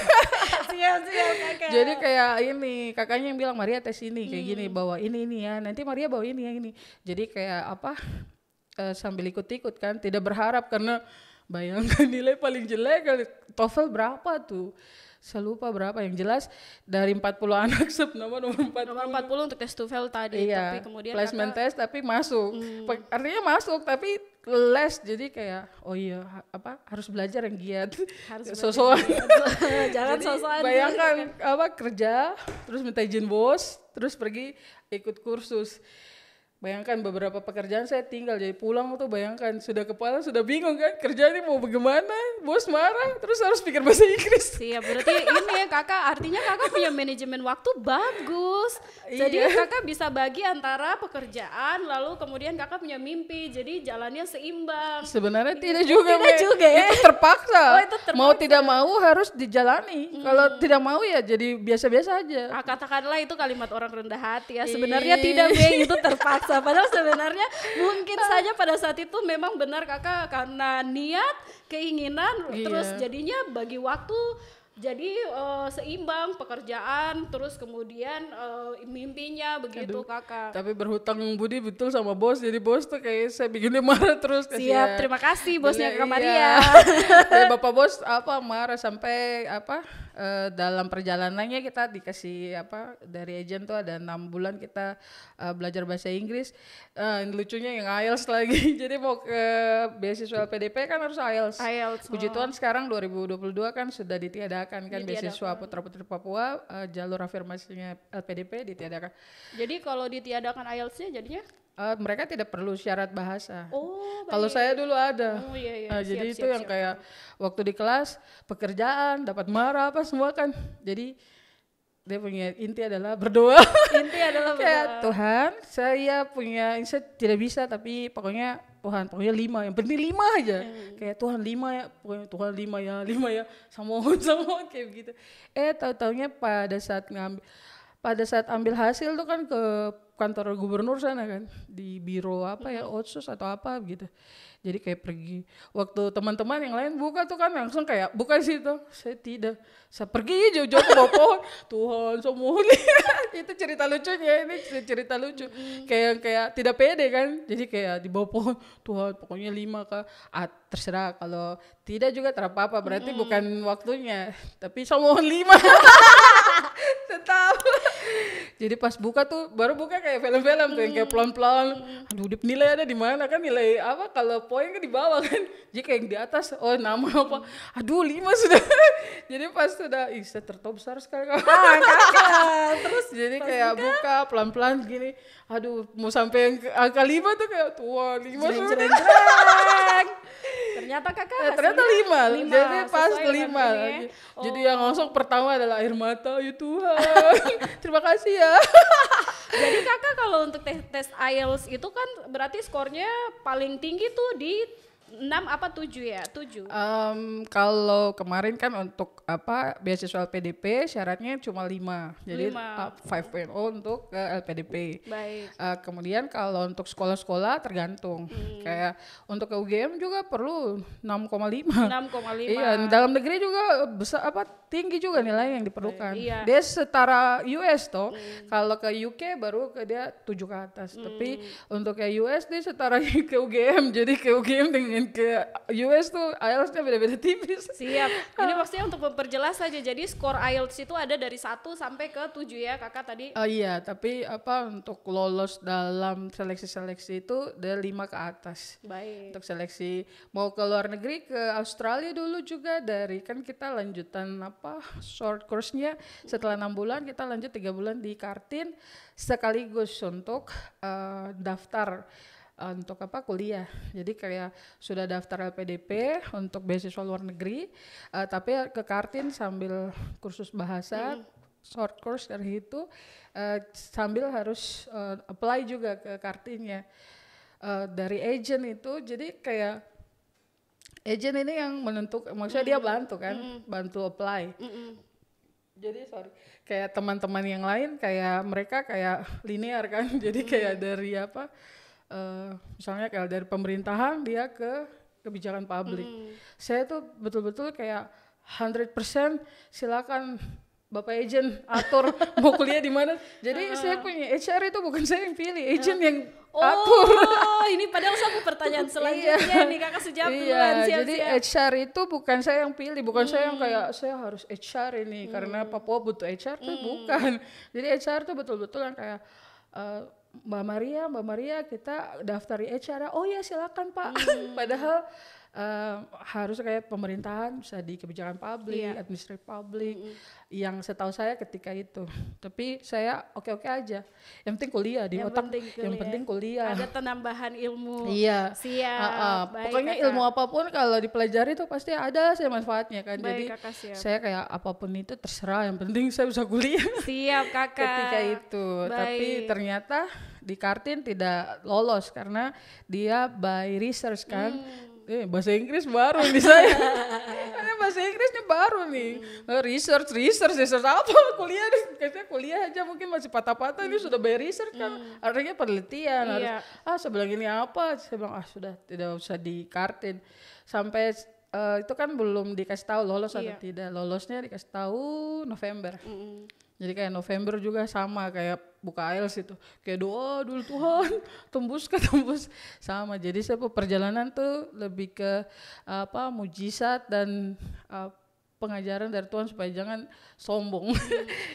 Siap kakak. Jadi kayak ini, kakaknya yang bilang Maria tes ini kayak gini, bawa ini ya. Nanti Maria bawa ini yang ini. Jadi kayak sambil ikut-ikut kan, tidak berharap karena bayangkan nilai paling jelek TOEFL berapa tuh? Saya lupa berapa, yang jelas dari 40 anak nomor 40. Nomor 40 untuk tes TOEFL tadi, iya, tapi kemudian placement test tapi masuk. Artinya masuk tapi les, jadi kayak harus belajar yang giat. Sosokan. Jangan sosokan. Bayangkan kerja terus minta izin bos, terus pergi ikut kursus. Bayangkan beberapa pekerjaan saya tinggal, jadi pulang tuh bayangkan sudah kepala sudah bingung kan, kerja ini mau bagaimana, bos marah, terus harus pikir bahasa Inggris. Iya, berarti ini ya kakak, artinya kakak punya manajemen waktu bagus. Jadi kakak bisa bagi antara pekerjaan, lalu kemudian kakak punya mimpi, jadi jalannya seimbang. Sebenarnya tidak juga ya? Itu terpaksa. Itu terpaksa. Mau tidak mau harus dijalani. Kalau tidak mau ya jadi biasa-biasa aja. Katakanlah itu kalimat orang rendah hati ya. Sebenarnya tidak, itu terpaksa. Padahal sebenarnya mungkin saja pada saat itu memang benar kakak karena niat, keinginan, terus jadinya bagi waktu jadi seimbang pekerjaan, terus kemudian mimpinya begitu. Kakak. Tapi berhutang budi betul sama bos, jadi bos tuh kayak saya bikin dia marah terus. Siap, terima kasih bosnya Kak Maria. Bapak bos marah sampai dalam perjalanannya kita dikasih dari agen tuh ada 6 bulan kita belajar bahasa Inggris. Lucunya yang IELTS lagi. Jadi mau ke beasiswa LPDP kan harus IELTS. Puji Tuhan sekarang 2022 kan sudah ditiadakan ditiadakan kan beasiswa putra-putri Papua, jalur afirmasinya LPDP ditiadakan. Jadi kalau ditiadakan IELTS-nya jadinya? Mereka tidak perlu syarat bahasa. Oh, kalau saya dulu ada. Oh iya, iya. Jadi itu yang kayak waktu di kelas pekerjaan dapat marah apa semua kan. Jadi dia punya inti adalah berdoa. Inti adalah berdoa. Kayak Tuhan, saya tidak bisa tapi pokoknya 5, yang penting 5 aja. Kayak Tuhan 5 ya, pokoknya Tuhan 5 ya, sama kayak begitu. Tahu-taunya pada saat ambil hasil tuh kan ke kantor gubernur sana kan, di biro Otsus atau apa gitu. Jadi kayak pergi. Waktu teman-teman yang lain buka tuh kan langsung kayak bukan situ. Saya tidak. Saya pergi jauh-jauh ke bawah pohon. Tuhan semua itu cerita lucunya, ini cerita lucu. Kayak tidak pede kan. Jadi kayak di bawah pohon, Tuhan pokoknya 5 kah. Terserah, kalau tidak juga terapa-apa, berarti bukan waktunya. Tapi saya mohon 5. Tetap. Jadi pas buka tuh baru buka kayak film-film tuh yang kayak pelan-pelan. Aduh, nilai ada di mana kan, nilai apa, kalau poin kan di bawah kan. Jadi kayak yang di atas, nama apa. Aduh 5 sudah. Jadi pas sudah, saya tertawa besar sekali kan. Kakak. Terus jadi kayak buka pelan-pelan gini. Aduh, mau sampai yang angka 5 tuh kayak tua 5 sudah. Ternyata kakak ternyata 5. Jadi pas 5. Jadi yang langsung pertama adalah air mata, ya Tuhan. Terima kasih ya. Jadi kakak kalau untuk tes IELTS itu kan berarti skornya paling tinggi tuh di 6 apa 7 ya? 7. Kalau kemarin kan untuk beasiswa LPDP syaratnya cuma 5. Jadi 5.0 untuk ke LPDP. Baik. Kemudian kalau untuk sekolah-sekolah tergantung. Kayak untuk ke UGM juga perlu 6,5. 6,5. Iya, dalam negeri juga besar tinggi juga nilai yang diperlukan. Iya. Dia setara US toh. Kalau ke UK baru ke dia 7 ke atas. Tapi untuk ke US dia setara ke UGM. Jadi ke UGM dengan ke US tuh IELTS-nya beda-beda tipis. Siap. Ini maksudnya untuk memperjelas saja. Jadi skor IELTS itu ada dari 1 sampai ke 7 ya kakak tadi. Iya, tapi untuk lolos dalam seleksi-seleksi itu dari 5 ke atas. Baik. Untuk seleksi mau ke luar negeri, ke Australia dulu juga dari kan kita lanjutan short course-nya setelah 6 bulan kita lanjut 3 bulan di Kartin sekaligus untuk daftar untuk kuliah. Jadi kayak sudah daftar LPDP untuk beasiswa luar negeri, tapi ke Kartin sambil kursus bahasa, short course dari itu, sambil harus apply juga ke Kartinnya. Dari agent itu, jadi kayak agent ini yang menentukan, maksudnya dia bantu kan, bantu apply. Jadi kayak teman-teman yang lain kayak mereka kayak linear kan, jadi kayak dari misalnya kayak dari pemerintahan dia ke kebijakan publik. Saya tuh betul-betul kayak 100% silakan Bapak agent atur mau kuliah di mana. Jadi saya punya HR itu bukan saya yang pilih, agent yang atur. Oh, ini padahal satu pertanyaan selanjutnya nih kakak sejawab duluan. Jadi HR itu bukan saya yang pilih, bukan saya yang kayak saya harus HR ini karena Papua butuh HR tuh bukan. Jadi HR tuh betul-betul yang kayak Mbak Maria kita daftari HR. Oh ya silakan Pak. Padahal harus kayak pemerintahan, bisa di kebijakan publik, administrasi publik, yang setahu saya ketika itu. Tapi saya oke-oke aja. Yang penting kuliah di otak. Yang penting kuliah. Ada penambahan ilmu. Iya. Siap. Baik, pokoknya kakak. Ilmu apapun kalau dipelajari itu pasti ada saya manfaatnya kan. Baik, jadi kakak, saya kayak apapun itu terserah. Yang penting saya bisa kuliah. Siap kakak. Ketika itu. Baik. Tapi ternyata di Kartin tidak lolos karena dia by research kan. Bahasa Inggris baru nih saya. Karena bahasa Inggrisnya baru nih. Research apa kuliah nih. Katanya kuliah aja mungkin masih patah-patah, ini sudah by research kan. Artinya penelitian harus sebelah ini apa. Saya bilang sudah tidak usah di Kartin. Sampai itu kan belum dikasih tahu lolos atau tidak. Lolosnya dikasih tahu November. Jadi kayak November juga sama kayak buka IELTS itu. Kayak doa dulu Tuhan, tembus sama. Jadi saya perjalanan tuh lebih ke mujizat dan pengajaran dari Tuhan supaya jangan sombong.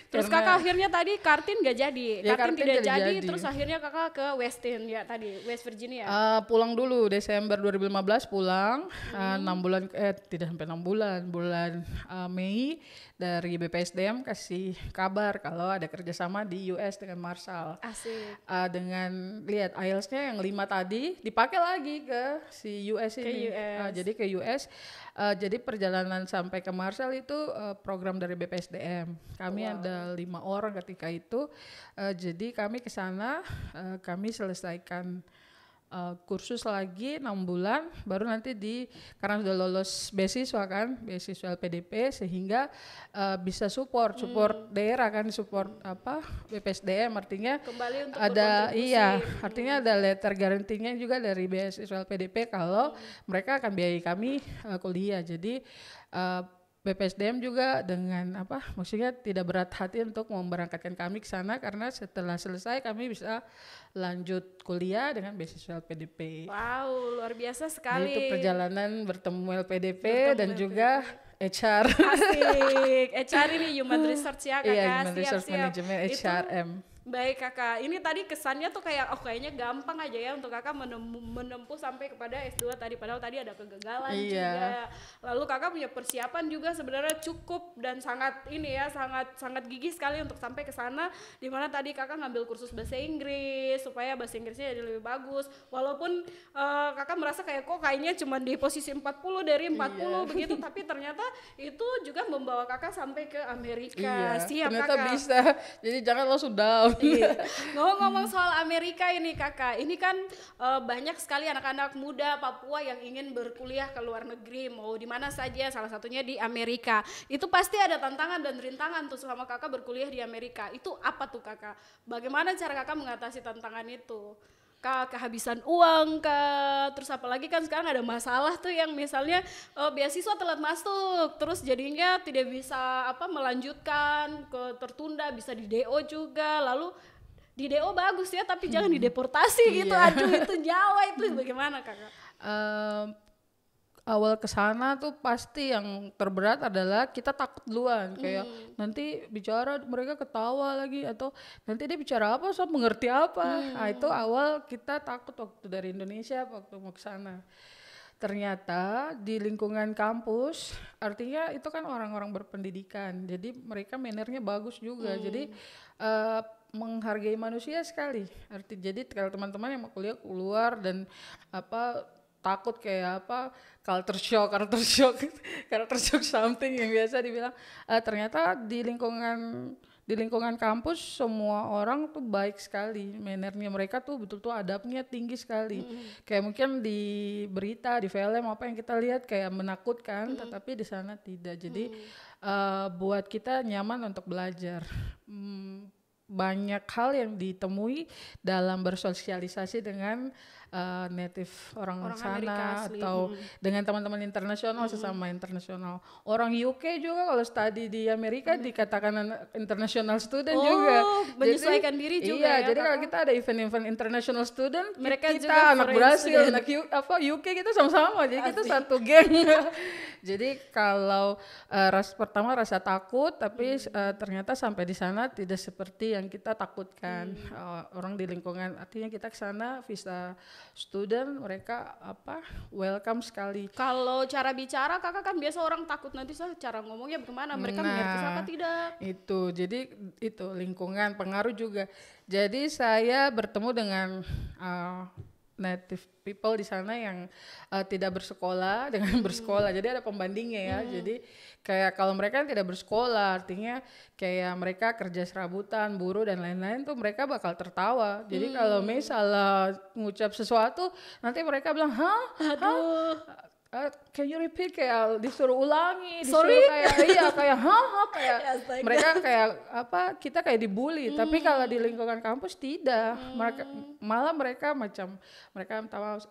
Terus Karena- kakak akhirnya tadi Kartin gak jadi, Ya, Kartin Kartin tidak tidak jadi, jadi. terus akhirnya kakak ke Westin ya tadi, West Virginia. Pulang dulu Desember 2015 pulang 6 bulan tidak sampai 6 bulan Mei dari BPSDM kasih kabar kalau ada kerjasama di US dengan Marshall. Asik. Dengan lihat IELTS-nya yang 5 tadi dipakai lagi ke si US Ke ini. US. Jadi ke US. Jadi perjalanan sampai ke Marshall itu program dari BPSDM. Kami ada 5 orang ketika itu. Jadi kami ke sana, kami selesaikan kursus lagi 6 bulan, baru nanti karena sudah lolos beasiswa kan, beasiswa LPDP, sehingga bisa support daerah kan, support BPSDM, artinya Kembali untuk ada berkontribusi. artinya ada letter garantinya juga dari beasiswa LPDP kalau mereka akan biayai kami kuliah. Jadi BPSDM juga dengan maksudnya tidak berat hati untuk memberangkatkan kami ke sana, karena setelah selesai kami bisa lanjut kuliah dengan beasiswa LPDP. Wow, luar biasa Jadi sekali. itu perjalanan bertemu LPDP dan juga HR. Asik. HR ini Human Research ya kakak. Iya, Human Resource Siap-siap. Management, Itu HRM. baik kakak. Ini tadi kesannya tuh kayak kayaknya gampang aja ya untuk kakak menempuh sampai kepada S2 tadi. Padahal tadi ada kegagalan Iya. juga. Lalu kakak punya persiapan juga sebenarnya cukup dan sangat sangat gigih sekali untuk sampai ke sana. Dimana tadi kakak ngambil kursus bahasa Inggris supaya bahasa Inggrisnya jadi lebih bagus. Walaupun kakak merasa kayaknya cuma di posisi 40 dari 40 begitu, tapi ternyata itu juga membawa kakak sampai ke Amerika. Iya, Siap ternyata kakak. bisa. Jadi jangan langsung down. Iya. Ngomong-ngomong soal Amerika ini kakak, ini kan banyak sekali anak-anak muda Papua yang ingin berkuliah ke luar negeri, mau di mana saja, salah satunya di Amerika. Itu pasti ada tantangan dan rintangan tuh selama kakak berkuliah di Amerika. Itu apa tuh kakak? Bagaimana cara kakak mengatasi tantangan itu? Kehabisan uang kah? Terus apalagi kan sekarang ada masalah tuh yang misalnya beasiswa telat masuk, terus jadinya tidak bisa melanjutkan, tertunda, bisa di DO juga, lalu di DO bagus ya tapi jangan dideportasi gitu. Iya. Aduh itu Jawa itu bagaimana kakak? Awal kesana tuh pasti yang terberat adalah kita takut duluan, kayak nanti bicara mereka ketawa lagi, atau nanti dia bicara apa saya mengerti apa. Nah, itu awal kita takut waktu dari Indonesia waktu mau kesana. Ternyata di lingkungan kampus, artinya itu kan orang-orang berpendidikan, jadi mereka mannernya bagus juga. Jadi menghargai manusia sekali. Jadi kalau teman-teman yang mau kuliah keluar dan takut kayak culture shock something yang biasa dibilang, ternyata di lingkungan kampus semua orang tuh baik sekali, mannernya mereka tuh betul-betul adabnya tinggi sekali. Kayak mungkin di berita, di film apa yang kita lihat kayak menakutkan, tetapi di sana tidak. Jadi buat kita nyaman untuk belajar. Banyak hal yang ditemui dalam bersosialisasi dengan native orang sana Amerika asli. atau dengan teman-teman internasional, sesama internasional. Orang UK juga kalau study di Amerika dikatakan international student juga. Menyesuaikan diri juga iya, ya, jadi kalau kakak. kita ada event-event international student, Mereka kita juga anak foreign Brasil, student. anak UK kita sama-sama. Jadi kita satu geng. Jadi kalau pertama rasa takut, tapi ternyata sampai di sana tidak seperti yang kita takutkan. Orang di lingkungan, artinya kita ke sana visa student, mereka welcome sekali. Kalau cara bicara kakak kan biasa orang takut nanti cara ngomongnya bagaimana, mereka mengerti apa tidak? Itu jadi itu lingkungan pengaruh juga. Jadi saya bertemu dengan native people di sana yang tidak bersekolah dengan bersekolah. Jadi ada pembandingnya ya. Jadi kayak kalau mereka tidak bersekolah, artinya kayak mereka kerja serabutan, buruh dan lain-lain tuh mereka bakal tertawa. Jadi kalau misalnya ngucap sesuatu, nanti mereka bilang, "Hah? Aduh. Can you repeat?" Kayak disuruh ulangi, Sorry? kayak kayak Astaga. mereka kayak kita kayak dibully. Tapi kalau di lingkungan kampus tidak, mereka minta maaf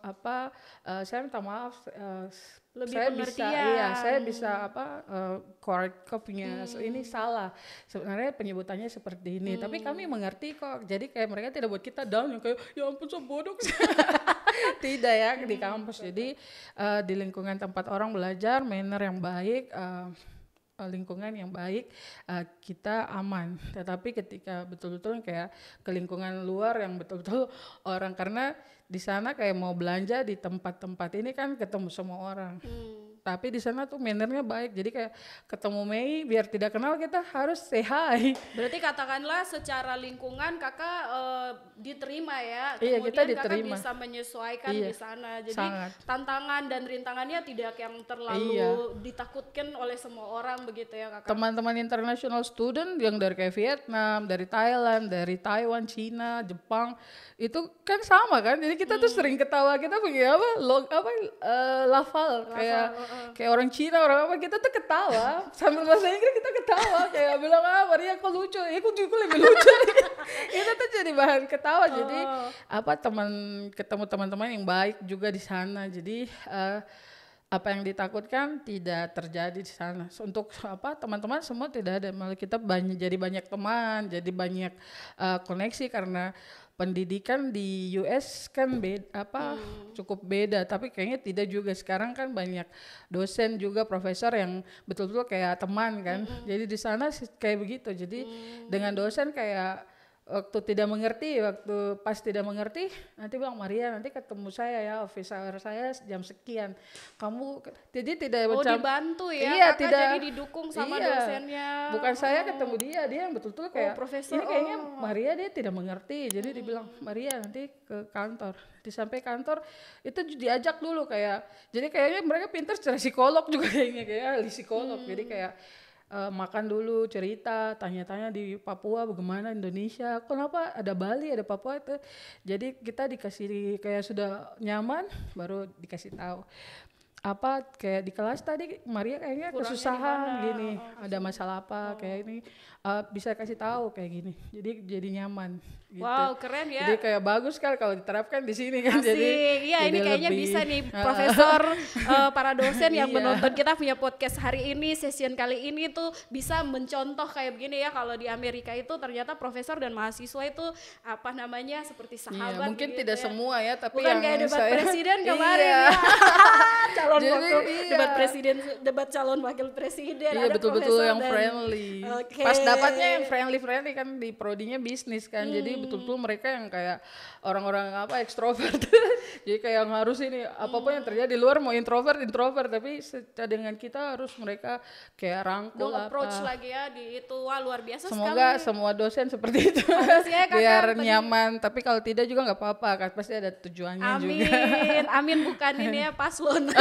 saya minta maaf, Lebih saya pengertian. saya bisa correct copy-nya, ini salah sebenarnya penyebutannya seperti ini, tapi kami mengerti kok. Jadi kayak mereka tidak buat kita down yang kayak ya ampun so bodoh. Tidak ya, di kampus. Jadi di lingkungan tempat orang belajar manner yang baik, lingkungan yang baik, kita aman. Tetapi ketika betul-betul kayak ke lingkungan luar yang betul-betul orang, karena di sana kayak mau belanja di tempat-tempat ini kan ketemu semua orang. Tapi di sana tuh mannernya baik, jadi kayak ketemu Mei biar tidak kenal kita harus say hi. Berarti katakanlah secara lingkungan kakak diterima ya, Iya, kemudian kita kakak diterima. bisa menyesuaikan Iya, di sana. Jadi sangat. tantangan dan rintangannya tidak yang terlalu Iya. ditakutkan oleh semua orang begitu ya kakak. Teman-teman international student yang dari kayak Vietnam, dari Thailand, dari Taiwan, Cina, Jepang, itu kan sama kan. Jadi kita tuh sering ketawa, kita punya lafal kayak orang Cina, orang apa, kita tuh ketawa sambil bahasa Inggris kita ketawa kayak bilang Maria kok lucu, kok juga lebih lucu. Itu tuh jadi bahan ketawa. Jadi ketemu teman-teman yang baik juga di sana. Jadi apa yang ditakutkan tidak terjadi di sana. Untuk teman-teman semua tidak ada, malah kita jadi banyak teman, jadi banyak koneksi, karena pendidikan di US kan cukup beda, tapi kayaknya tidak juga. Sekarang kan banyak dosen juga, profesor yang betul-betul kayak teman kan. Jadi di sana kayak begitu. Jadi dengan dosen kayak waktu pas tidak mengerti nanti bilang, Maria nanti ketemu saya ya, office hour saya jam sekian, kamu jadi tidak dibantu ya, iya, kakak tidak, jadi didukung sama dosennya. Bukan saya ketemu dia yang betul-betul kayak profesor, ini kayaknya Maria dia tidak mengerti, jadi dibilang, Maria nanti ke kantor, sampai kantor itu diajak dulu kayak, jadi kayaknya mereka pintar secara psikolog juga kayaknya, kayak ahli psikolog. Jadi kayak makan dulu, cerita, tanya-tanya di Papua bagaimana Indonesia, kenapa ada Bali, ada Papua itu. Jadi kita dikasih kayak sudah nyaman, baru dikasih tahu. Kayak di kelas tadi Maria kayaknya kurangnya kesusahan gini, ada masalah apa kayak ini, bisa kasih tahu kayak gini. Jadi nyaman gitu. Wow, keren ya. Jadi kayak bagus kan kalau diterapkan di sini kan. Asik. Iya, ini kayaknya bisa nih profesor, para dosen yang menonton kita punya podcast hari ini, session kali ini tuh bisa mencontoh kayak begini ya. Kalau di Amerika itu ternyata profesor dan mahasiswa itu seperti sahabat. Mungkin gitu tidak ya. semua ya, tapi bukan yang kayak debat saya presiden kemarin iya. ya. Debat calon wakil presiden. Iya, ada betul-betul yang dan, friendly. Okay. Pas dapatnya yang friendly kan, di prodinya bisnis kan. Jadi betul-betul mereka yang kayak orang-orang ekstrovert. Jadi kayak harus ini apapun yang terjadi di luar, mau introvert, tapi dengan kita harus mereka kayak rangkul approach lagi ya di itu. Wah, luar biasa. Semoga sekali. semua dosen seperti itu. Ya, biar nyaman, tapi kalau tidak juga nggak apa-apa kan, pasti ada tujuannya juga. Amin, bukan ini ya paslon.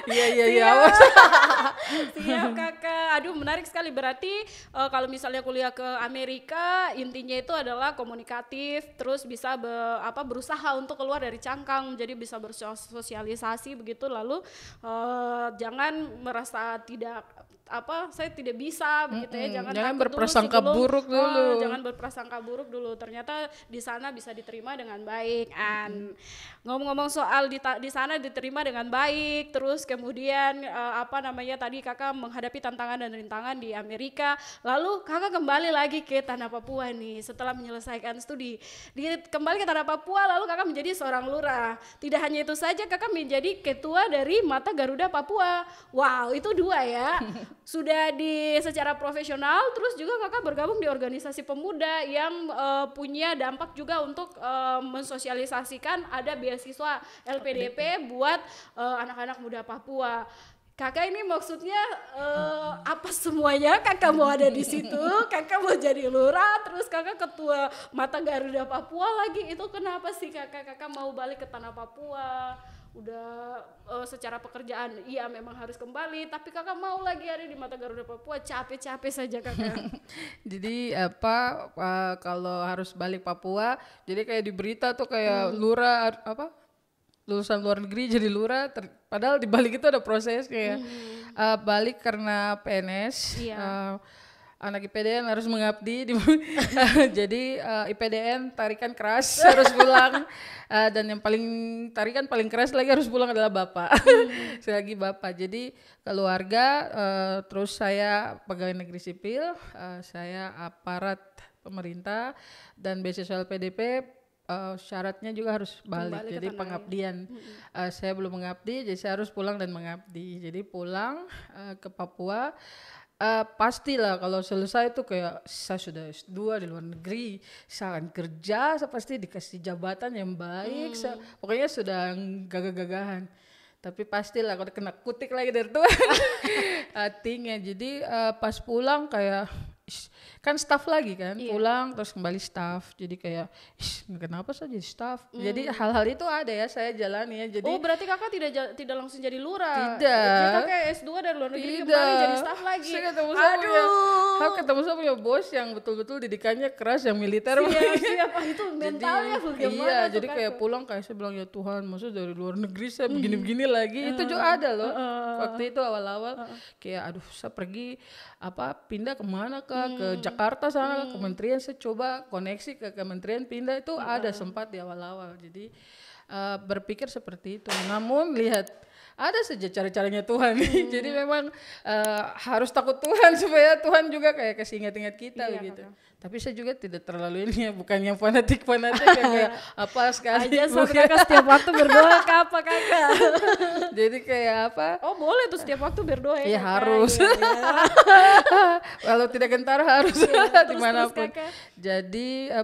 Iya. Siap kakak. Aduh, menarik sekali. Berarti kalau misalnya kuliah ke Amerika, intinya itu adalah komunikatif, terus bisa berusaha untuk keluar dari cangkang, jadi bisa bersosialisasi begitu. Lalu jangan merasa saya tidak bisa begitu ya. Jangan berprasangka buruk dulu. Jangan berprasangka buruk dulu. Ternyata di sana bisa diterima dengan baik. Ngomong-ngomong soal di sana diterima dengan baik, terus kemudian tadi kakak menghadapi tantangan dan rintangan di Amerika, lalu kakak kembali lagi ke tanah Papua nih setelah menyelesaikan studi. Kembali ke tanah Papua, lalu kakak menjadi seorang lurah. Tidak hanya itu saja, kakak menjadi ketua dari Mata Garuda Papua. Wow, itu 2 ya. Sudah secara profesional, terus juga kakak bergabung di organisasi pemuda yang punya dampak juga untuk mensosialisasikan ada beasiswa LPDP buat anak-anak muda Papua. Kakak ini maksudnya apa semuanya kakak mau ada di situ, kakak mau jadi lurah, terus kakak ketua Mata Garuda Papua lagi. Itu kenapa sih kakak mau balik ke tanah Papua? Udah secara pekerjaan iya memang harus kembali, tapi kakak mau lagi ada di Mata Garuda Papua, capek-capek saja kakak. Jadi kalau harus balik Papua, jadi kayak di berita tuh kayak lurah lulusan luar negeri jadi lurah, padahal di balik itu ada proses kayak balik karena PNS. Iya. Anak IPDN harus mengabdi jadi IPDN tarikan keras harus pulang, dan yang tarikan paling keras lagi harus pulang adalah bapak. Selagi bapak, jadi keluarga, terus saya pegawai negeri sipil, saya aparat pemerintah dan beasiswa LPDP syaratnya juga harus balik, Kembali ke jadi tanah pengabdian. Saya belum mengabdi, jadi saya harus pulang dan mengabdi. Jadi pulang ke Papua, pastilah kalau selesai itu kayak saya sudah S2 di luar negeri, saya akan kerja, saya pasti dikasih jabatan yang baik, pokoknya sudah gagah-gagahan. Tapi pastilah kalau kena kutik lagi dari Tuhan hatinya. Jadi pas pulang kayak kan staff lagi kan, pulang terus kembali staff, jadi kayak kenapa saya jadi staff. Jadi hal-hal itu ada ya saya jalani ya. Jadi berarti kakak tidak langsung jadi lurah. Tidak. Jadi kakak S2 dari luar negeri kembali jadi staff lagi. Saya ketemu saya punya bos yang betul-betul didikannya keras, yang militer. Siapa itu mentalnya bagaimana? Iya, jadi kayak pulang kayak saya bilang, ya Tuhan, maksud dari luar negeri saya begini-begini lagi. Itu juga ada loh. Waktu itu awal-awal kayak aduh saya pergi pindah kemana ke Jakarta sana, ke kementerian, saya coba koneksi ke kementerian, pindah itu ada sempat di awal-awal. Jadi berpikir seperti itu. Namun lihat ada saja cara-caranya Tuhan. Jadi memang harus takut Tuhan supaya Tuhan juga kayak kasih ingat-ingat kita gitu. Tapi saya juga tidak terlalu ini ya, bukan yang fanatik yang kayak apa sekali. Aja sama kakak setiap waktu berdoa ke apa kakak? Jadi kayak apa? Oh boleh tuh setiap waktu berdoa ya? Iya harus. Kalau tidak gentar harus dimanapun. Jadi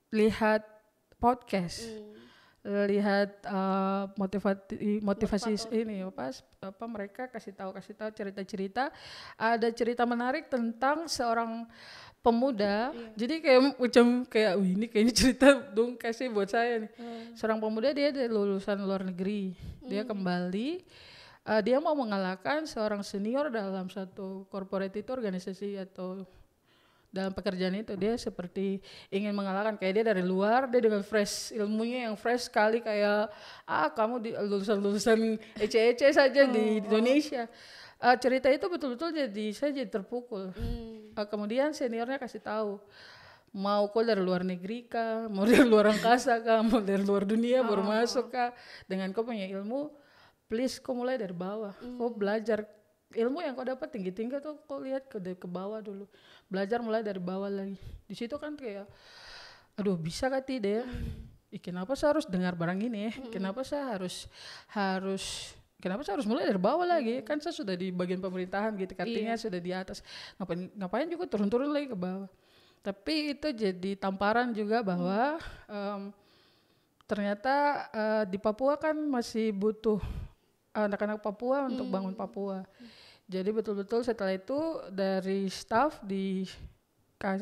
lihat podcast, lihat motivasi ini mereka kasih tahu cerita-cerita. Ada cerita menarik tentang seorang pemuda. Jadi kayak ini kayaknya cerita dong kasih buat saya nih. Seorang pemuda, dia dari lulusan luar negeri, dia kembali, dia mau mengalahkan seorang senior dalam satu corporate itu, organisasi atau dalam pekerjaan itu. Dia seperti ingin mengalahkan, kayak dia dari luar, dia dengan fresh, ilmunya yang fresh sekali, kayak kamu di lulusan ece-ece saja di Indonesia. Cerita itu betul-betul saya jadi terpukul. Kemudian seniornya kasih tahu, mau kau dari luar negeri kah, mau dari luar angkasa kah, mau dari luar dunia baru masuk kah, dengan kau punya ilmu, please kau mulai dari bawah. Kau belajar ilmu yang kau dapat tinggi-tinggi tuh, kau lihat ke bawah dulu, belajar mulai dari bawah lagi. Di situ kan kayak aduh bisa kah tidak ya, kenapa saya harus dengar barang ini ya, kenapa saya harus mulai dari bawah lagi, kan saya sudah di bagian pemerintahan gitu, artinya sudah di atas, ngapain juga turun-turun lagi ke bawah. Tapi itu jadi tamparan juga bahwa ternyata di Papua kan masih butuh anak-anak Papua untuk bangun Papua. Jadi betul-betul setelah itu dari staff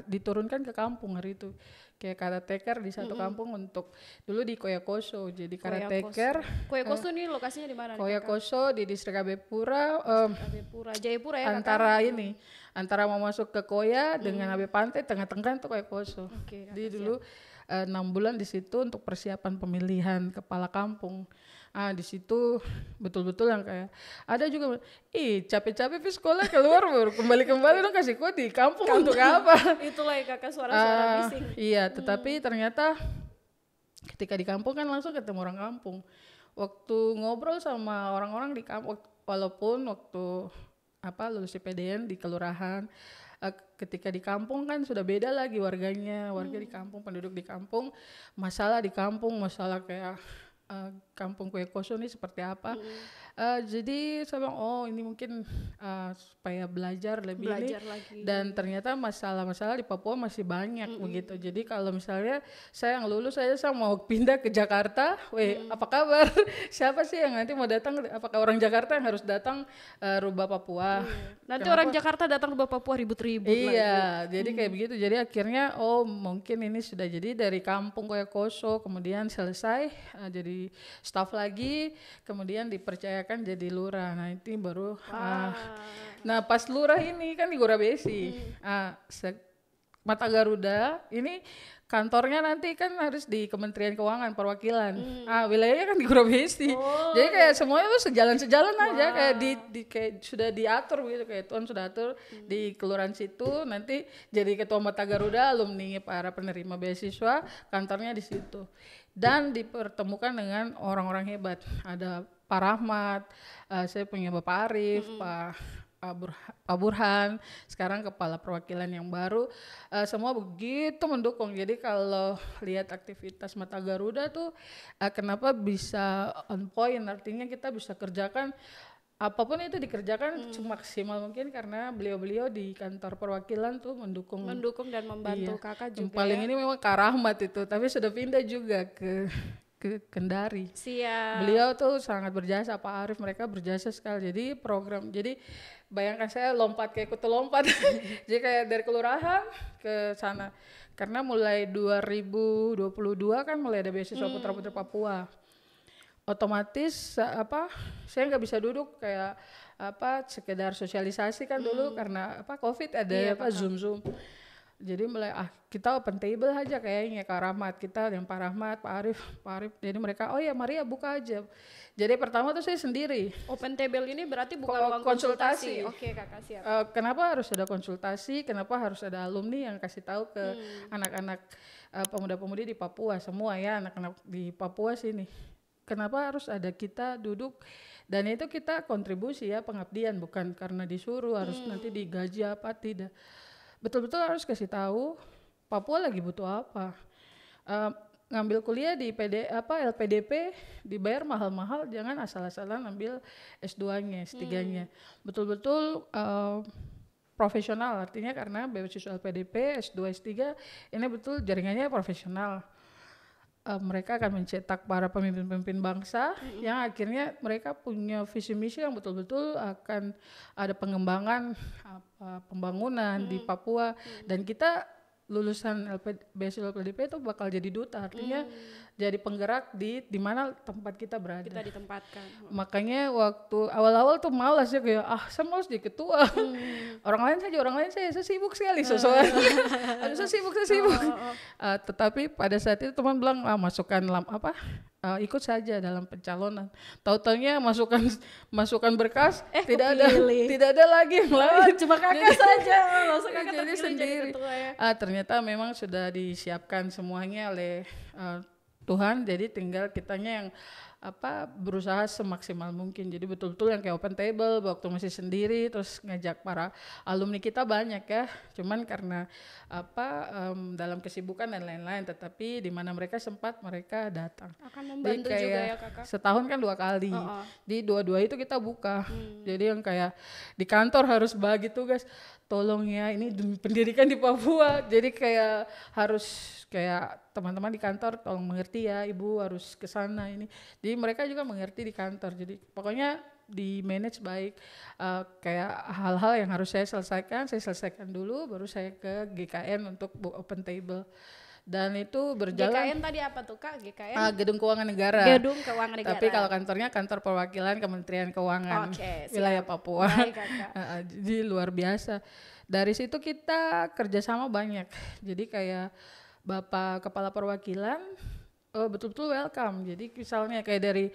diturunkan ke kampung hari itu. Kayak karateker di satu kampung untuk dulu di Koyakoso. Jadi karateker. Koyakoso ini lokasinya di mana? Koyakoso di distrik AB Pura. Jayapura ya. Antara mau masuk ke Koya dengan AB Pantai, tengah-tengah itu Koyakoso. Jadi dulu 6 bulan di situ untuk persiapan pemilihan kepala kampung. Di situ betul-betul yang kayak ada juga capek-capek pergi sekolah keluar baru kembali dong, kasih kok di kampung untuk apa? Itulah ya kakak, suara-suara bising. Iya, tetapi ternyata ketika di kampung kan langsung ketemu orang kampung. Waktu ngobrol sama orang-orang di kampung, walaupun waktu lulus IPDN di kelurahan, ketika di kampung kan sudah beda lagi warganya, warga di kampung, penduduk di kampung, masalah kayak kampung Koyakoso ini seperti apa. Jadi saya bilang ini mungkin supaya belajar lebih lagi. Dan ternyata masalah-masalah di Papua masih banyak begitu. Jadi kalau misalnya saya yang lulus saya mau pindah ke Jakarta, apa kabar? Siapa sih yang nanti mau datang? Apakah orang Jakarta yang harus datang rubah Papua? Nanti orang Jakarta datang rubah Papua ribut-ribut lagi. Jadi kayak begitu. Jadi akhirnya mungkin ini sudah jadi dari kampung Koyakoso, kemudian selesai jadi staff lagi, kemudian dipercayakan jadi lurah. Nah itu baru nah pas lurah ini kan di Gorabesi, Mata Garuda ini kantornya nanti kan harus di Kementerian Keuangan perwakilan. Wilayahnya kan di Gorabesi. Jadi kayak semuanya tuh sejalan aja, kayak kayak sudah diatur gitu, kayak Tuhan sudah atur di kelurahan situ, nanti jadi ketua Mata Garuda, alumni para penerima beasiswa, kantornya di situ. Dan dipertemukan dengan orang-orang hebat. Ada Pak Rahmat, saya punya Bapak Arif, Pak Pak Burhan, sekarang kepala perwakilan yang baru, semua begitu mendukung. Jadi kalau lihat aktivitas Mata Garuda tuh kenapa bisa on point, artinya kita bisa kerjakan apapun itu dikerjakan semaksimal mungkin karena beliau-beliau di kantor perwakilan tuh mendukung dan membantu kakak Yang juga. paling ini memang Kak Rahmat itu, tapi sudah pindah juga ke Kendari. Siap. Beliau tuh sangat berjasa, Pak Arif, mereka berjasa sekali. Jadi bayangkan saya lompat kayak kutu lompat. Jadi kayak dari kelurahan ke sana. Karena mulai 2022 kan mulai ada beasiswa putra-putri Papua. Otomatis saya nggak bisa duduk kayak sekedar sosialisasi kan dulu karena COVID ada Zoom. Jadi mulai kita open table aja kayaknya Kak Rahmat, kita yang Pak Rahmat, Pak Arif. Jadi mereka Maria buka aja. Jadi pertama tuh saya sendiri. Open table ini berarti bukan ruang konsultasi. Oke kakak, siap. Kenapa harus ada konsultasi? Kenapa harus ada alumni yang kasih tahu ke anak-anak pemuda-pemudi di Papua semua ya, anak-anak di Papua sini. Kenapa harus ada kita duduk dan itu kita kontribusi ya, pengabdian, bukan karena disuruh harus nanti digaji apa, tidak. Betul-betul harus kasih tahu Papua lagi butuh apa. Ngambil kuliah di LPDP dibayar mahal-mahal, jangan asal-asalan ambil S2-nya, S3-nya. Betul-betul profesional, artinya karena beasiswa LPDP, S2, S3 ini betul jaringannya profesional. Mereka akan mencetak para pemimpin-pemimpin bangsa yang akhirnya mereka punya visi misi yang betul-betul akan ada pengembangan pembangunan di Papua dan kita lulusan beasiswa LPDP itu bakal jadi duta, artinya jadi penggerak di mana tempat kita berada. Kita ditempatkan. Makanya waktu awal-awal tuh malas ya kayak saya malas jadi ketua. Orang lain saya sibuk sekali sesuatu. Saya sibuk. Tetapi pada saat itu teman bilang masukkan ikut saja dalam pencalonan. Tahu-taunya masukkan berkas tidak ada lagi yang lain. Cuma kakak saja langsung kakak jadi terpilih sendiri. jadi ketua ya. Ternyata memang sudah disiapkan semuanya oleh Tuhan, jadi tinggal kitanya yang berusaha semaksimal mungkin. Jadi betul-betul yang kayak open table waktu masih sendiri, terus ngajak para alumni kita banyak ya. Cuman karena dalam kesibukan dan lain-lain, tetapi di mana mereka sempat mereka datang. Akan membantu juga ya kakak. Setahun kan 2 kali. Di dua-dua itu kita buka. Jadi yang kayak di kantor harus bagi tugas. Tolong ya, ini demi pendidikan di Papua. Jadi kayak harus kayak teman-teman di kantor tolong mengerti ya, Ibu harus ke sana ini. Jadi mereka juga mengerti di kantor. Jadi pokoknya di manage baik. Kayak hal-hal yang harus saya selesaikan dulu, baru saya ke GKN untuk open table. Dan itu berjalan. GKN tadi apa tuh Kak? GKN? Gedung Keuangan Negara. Gedung Keuangan Negara. Tapi kalau kantornya kantor perwakilan Kementerian Keuangan wilayah Papua. Baik, Kakak. Jadi luar biasa. Dari situ kita kerjasama banyak. Jadi kayak Bapak Kepala Perwakilan betul-betul welcome. Jadi misalnya kayak dari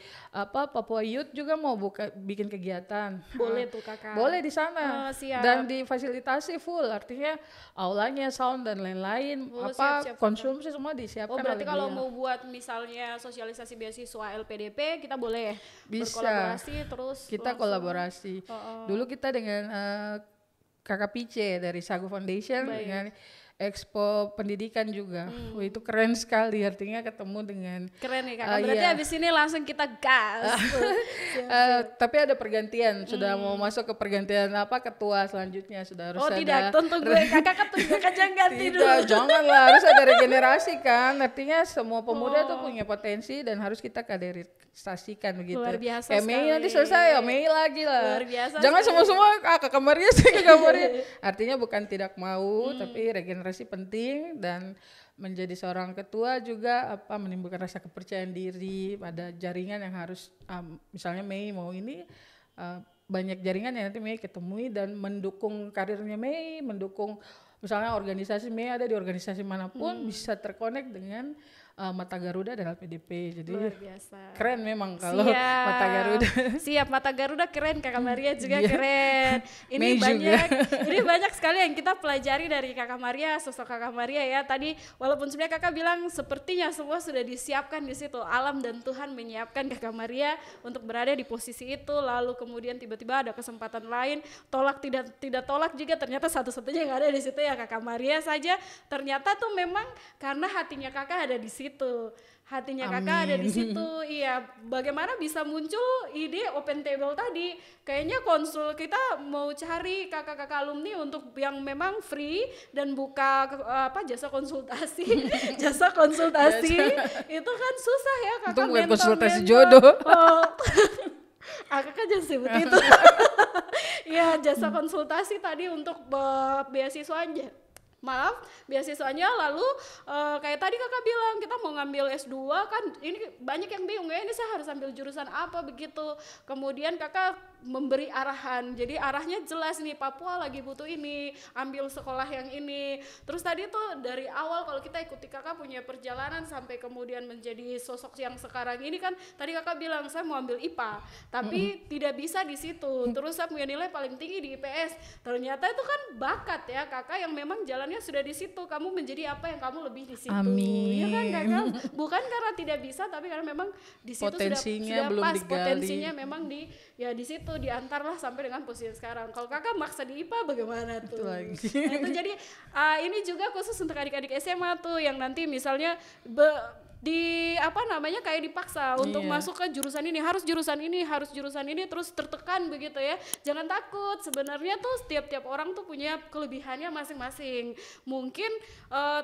Papua Youth juga mau bikin kegiatan. Boleh tuh Kakak. Boleh di sana. Siap. Dan difasilitasi full, artinya aulanya, sound dan lain-lain, siap, konsumsi semua disiapkan. Berarti kalau mau buat misalnya sosialisasi beasiswa LPDP kita boleh bisa berkolaborasi terus. Kita kolaborasi. Dulu kita dengan Kakak Pice dari Sagu Foundation dengan Expo Pendidikan juga. Itu keren sekali, artinya ketemu dengan keren nih Kakak. Berarti abis ini langsung kita gas. Tapi ada pergantian, sudah mau masuk ke pergantian ketua selanjutnya sudah harus ada. Tidak, tentu gue Kakak kan jangan ganti dulu. Tidak, janganlah, harus ada regenerasi kan. Artinya semua pemuda tuh punya potensi dan harus kita kaderisasikan begitu. Luar biasa Mei nanti selesai, Mei lagi lah. Luar biasa. Jangan semua ke kamarnya sih ke kamarnya. Artinya bukan tidak mau, tapi regenerasi penting dan menjadi seorang ketua juga menimbulkan rasa kepercayaan diri pada jaringan yang harus misalnya Mei mau ini banyak jaringan yang nanti Mei ketemui dan mendukung karirnya Mei, mendukung misalnya organisasi Mei ada di organisasi manapun bisa terkonek dengan Mata Garuda adalah PDP. Jadi Luar biasa. keren memang kalau Mata Garuda. Siap, Mata Garuda keren, Kakak Maria juga Iya. keren. Ini Mei banyak, ini banyak sekali yang kita pelajari dari Kakak Maria, sosok Kakak Maria ya. Tadi walaupun sebenarnya Kakak bilang sepertinya semua sudah disiapkan di situ, alam dan Tuhan menyiapkan Kakak Maria untuk berada di posisi itu, lalu kemudian tiba-tiba ada kesempatan lain, tolak tidak tolak juga, ternyata satu-satunya yang ada di situ ya Kakak Maria saja. Ternyata tuh memang karena hatinya Kakak ada di situ. Hatinya Kakak ada di situ. Iya, bagaimana bisa muncul ide open table tadi? Kayaknya konsul kita mau cari kakak-kakak alumni untuk yang memang free dan buka jasa konsultasi. Jasa konsultasi itu kan susah ya Kakak. Itu bukan mentor, konsultasi mentor. jodoh. Oh. Kakak jangan sebut itu. Ya, jasa konsultasi tadi untuk beasiswanya. Beasiswanya lalu kayak tadi Kakak bilang kita mau ngambil S2 kan, ini banyak yang bingung ya, ini saya harus ambil jurusan apa begitu. Kemudian Kakak memberi arahan, jadi arahnya jelas nih, Papua lagi butuh ini, ambil sekolah yang ini. Terus tadi tuh dari awal kalau kita ikuti Kakak punya perjalanan sampai kemudian menjadi sosok yang sekarang ini kan, tadi Kakak bilang saya mau ambil IPA tapi tidak bisa di situ, terus saya punya nilai paling tinggi di IPS. Ternyata itu kan bakat ya Kakak yang memang jalannya sudah di situ, kamu menjadi apa yang kamu lebih di situ. Amin. Ya kan Kakak, bukan karena tidak bisa tapi karena memang di situ sudah belum pas digali. potensinya memang di situ diantarlah sampai dengan posisi sekarang. Kalau Kakak maksa di IPA bagaimana tuh? Nah, itu jadi ini juga khusus untuk adik-adik SMA tuh yang nanti misalnya kayak dipaksa untuk masuk ke jurusan ini, harus jurusan ini terus tertekan begitu ya. Jangan takut, sebenarnya tuh tiap orang tuh punya kelebihannya masing-masing. Mungkin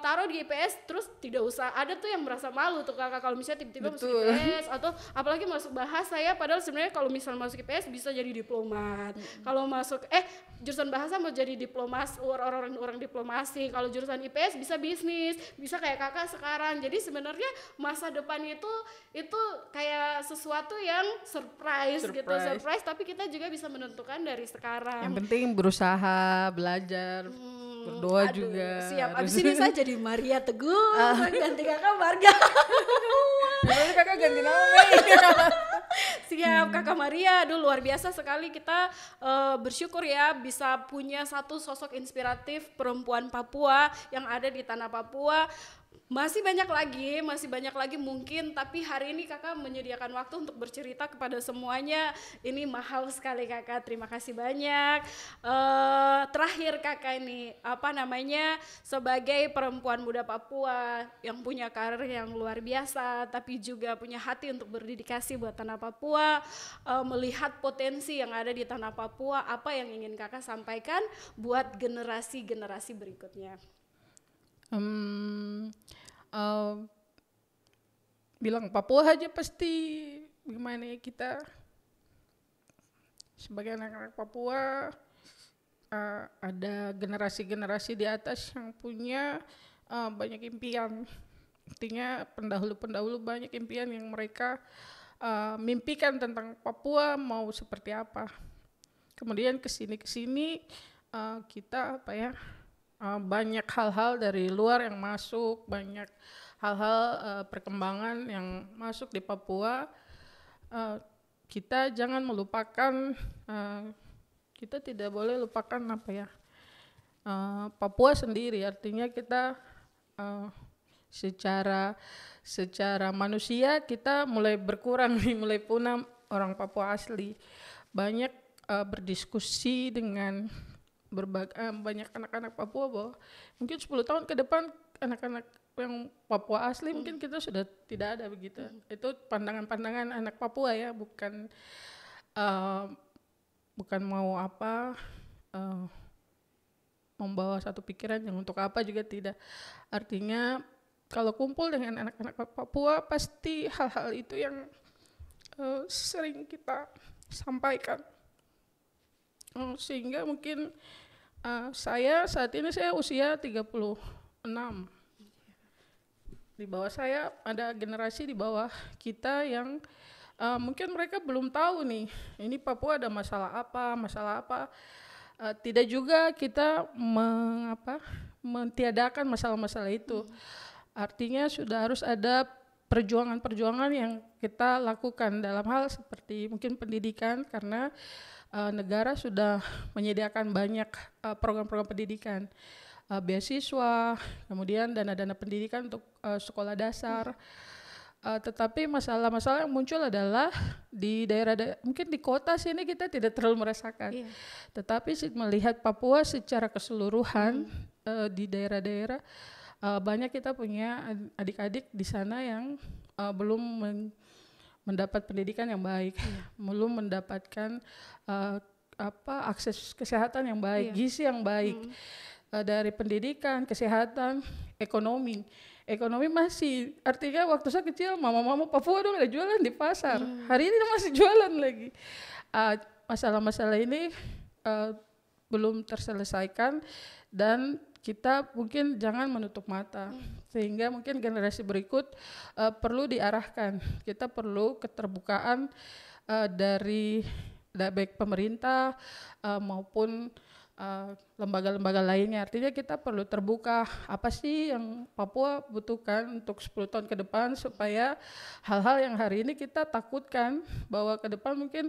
taruh di IPS terus tidak usah, ada tuh yang merasa malu tuh Kakak kalau misalnya tiba-tiba masuk IPS atau apalagi masuk bahasa ya, padahal sebenarnya kalau misalnya masuk IPS bisa jadi diplomat. Kalau masuk jurusan bahasa mau jadi diplomas, orang diplomasi. Kalau jurusan IPS bisa bisnis, bisa kayak Kakak sekarang. Jadi sebenarnya masa depan itu kayak sesuatu yang surprise gitu, tapi kita juga bisa menentukan dari sekarang. Yang penting berusaha, belajar, berdoa juga. Siap. Abis ini saya jadi Maria Teguh, ganti Kakak Marga. Gimana Kakak ganti nama? Siap, Kakak Maria. Aduh, luar biasa sekali kita bersyukur ya bisa punya satu sosok inspiratif perempuan Papua yang ada di tanah Papua. Masih banyak lagi mungkin, tapi hari ini Kakak menyediakan waktu untuk bercerita kepada semuanya. Ini mahal sekali Kakak, terima kasih banyak. Terakhir Kakak ini, sebagai perempuan muda Papua yang punya karir yang luar biasa, tapi juga punya hati untuk berdedikasi buat tanah Papua, melihat potensi yang ada di tanah Papua, apa yang ingin Kakak sampaikan buat generasi-generasi berikutnya? Bilang Papua aja pasti gimana ya, kita sebagai anak-anak Papua ada generasi-generasi di atas yang punya banyak impian. Artinya pendahulu-pendahulu banyak impian yang mereka mimpikan tentang Papua mau seperti apa. Kemudian kesini kita banyak hal-hal dari luar yang masuk, banyak hal-hal perkembangan yang masuk di Papua. Kita jangan melupakan, kita tidak boleh lupakan Papua sendiri. Artinya kita secara manusia kita mulai berkurang nih, mulai punah orang Papua asli. Banyak berdiskusi dengan banyak anak-anak Papua bahwa mungkin 10 tahun ke depan anak-anak yang Papua asli mungkin kita sudah tidak ada begitu. Itu pandangan-pandangan anak Papua ya, bukan mau membawa satu pikiran yang untuk apa juga tidak. Artinya kalau kumpul dengan anak-anak Papua pasti hal-hal itu yang sering kita sampaikan. Sehingga mungkin saat ini saya usia 36. Di bawah saya ada generasi di bawah kita yang mungkin mereka belum tahu nih, ini Papua ada masalah apa. Tidak juga kita mentiadakan masalah-masalah itu. Artinya sudah harus ada perjuangan-perjuangan yang kita lakukan dalam hal seperti mungkin pendidikan, karena negara sudah menyediakan banyak program-program pendidikan, beasiswa, kemudian dana-dana pendidikan untuk sekolah dasar. Tetapi masalah-masalah yang muncul adalah di daerah, mungkin di kota sini kita tidak terlalu merasakan, tetapi melihat Papua secara keseluruhan, di daerah-daerah banyak kita punya adik-adik di sana yang belum mendapat pendidikan yang baik, belum mendapatkan akses kesehatan yang baik, gizi yang baik, dari pendidikan, kesehatan, ekonomi. Ekonomi masih, artinya waktu saya kecil mama-mama Papua dulu ada jualan di pasar, hari ini masih jualan lagi. Masalah-masalah ini belum terselesaikan, dan kita mungkin jangan menutup mata, sehingga mungkin generasi berikut perlu diarahkan. Kita perlu keterbukaan dari baik pemerintah maupun lembaga-lembaga lainnya. Artinya kita perlu terbuka, apa sih yang Papua butuhkan untuk 10 tahun ke depan, supaya hal-hal yang hari ini kita takutkan bahwa ke depan mungkin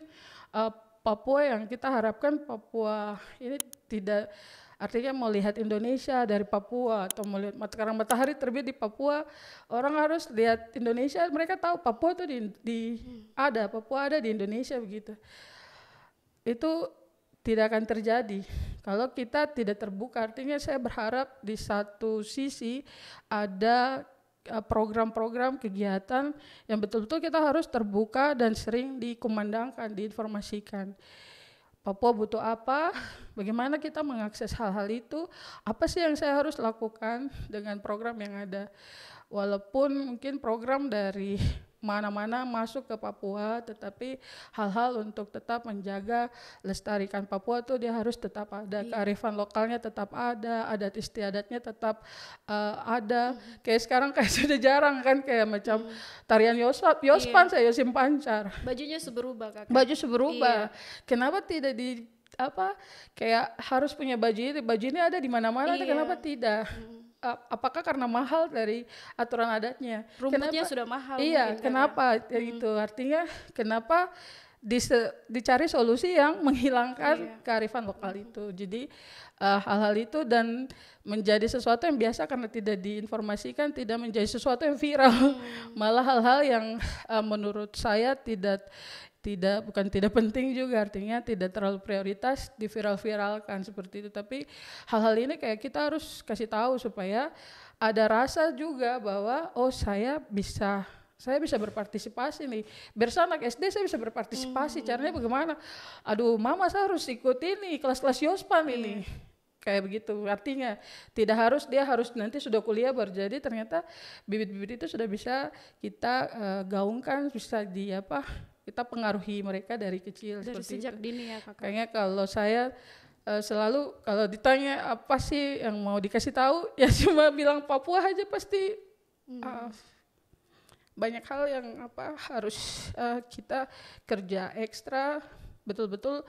Papua yang kita harapkan, Papua ini tidak, artinya mau lihat Indonesia dari Papua, atau mau lihat sekarang matahari terbit di Papua, orang harus lihat Indonesia, mereka tahu Papua itu Papua ada di Indonesia, begitu. Itu tidak akan terjadi kalau kita tidak terbuka. Artinya saya berharap di satu sisi ada program-program kegiatan yang betul-betul kita harus terbuka dan sering dikumandangkan, diinformasikan. Papua butuh apa, bagaimana kita mengakses hal-hal itu, apa sih yang saya harus lakukan dengan program yang ada. Walaupun mungkin program dari mana-mana masuk ke Papua, tetapi hal-hal untuk tetap menjaga lestarikan Papua tuh dia harus tetap ada, kearifan lokalnya tetap ada, adat istiadatnya tetap ada. Kayak sekarang kayak sudah jarang kan, kayak macam tarian Yospan, saya Yosim Pancar. Bajunya seberubah, Kakak. Baju seberubah. Kenapa tidak kayak harus punya baju ini ada di mana-mana, kenapa tidak? Apakah karena mahal dari aturan adatnya? Rumputnya sudah mahal. Iya, kenapa itu? Artinya kenapa dicari solusi yang menghilangkan kearifan lokal itu. Jadi hal-hal itu dan menjadi sesuatu yang biasa karena tidak diinformasikan, tidak menjadi sesuatu yang viral. Malah hal-hal yang menurut saya bukan tidak penting juga, artinya tidak terlalu prioritas diviral-viralkan seperti itu. Tapi hal-hal ini kayak kita harus kasih tahu supaya ada rasa juga bahwa saya bisa berpartisipasi nih. Bersa anak SD saya bisa berpartisipasi, caranya bagaimana? Aduh, mama saya harus ikut ini kelas-kelas Yospan ini. Kayak begitu. Artinya dia harus nanti sudah kuliah baru jadi, ternyata bibit-bibit itu sudah bisa kita gaungkan, bisa kita pengaruhi mereka dari kecil, dari seperti sejak itu. dini ya, Kakak. Kayaknya kalau saya selalu kalau ditanya apa sih yang mau dikasih tahu, ya cuma bilang Papua aja pasti banyak hal yang harus kita kerja ekstra, betul-betul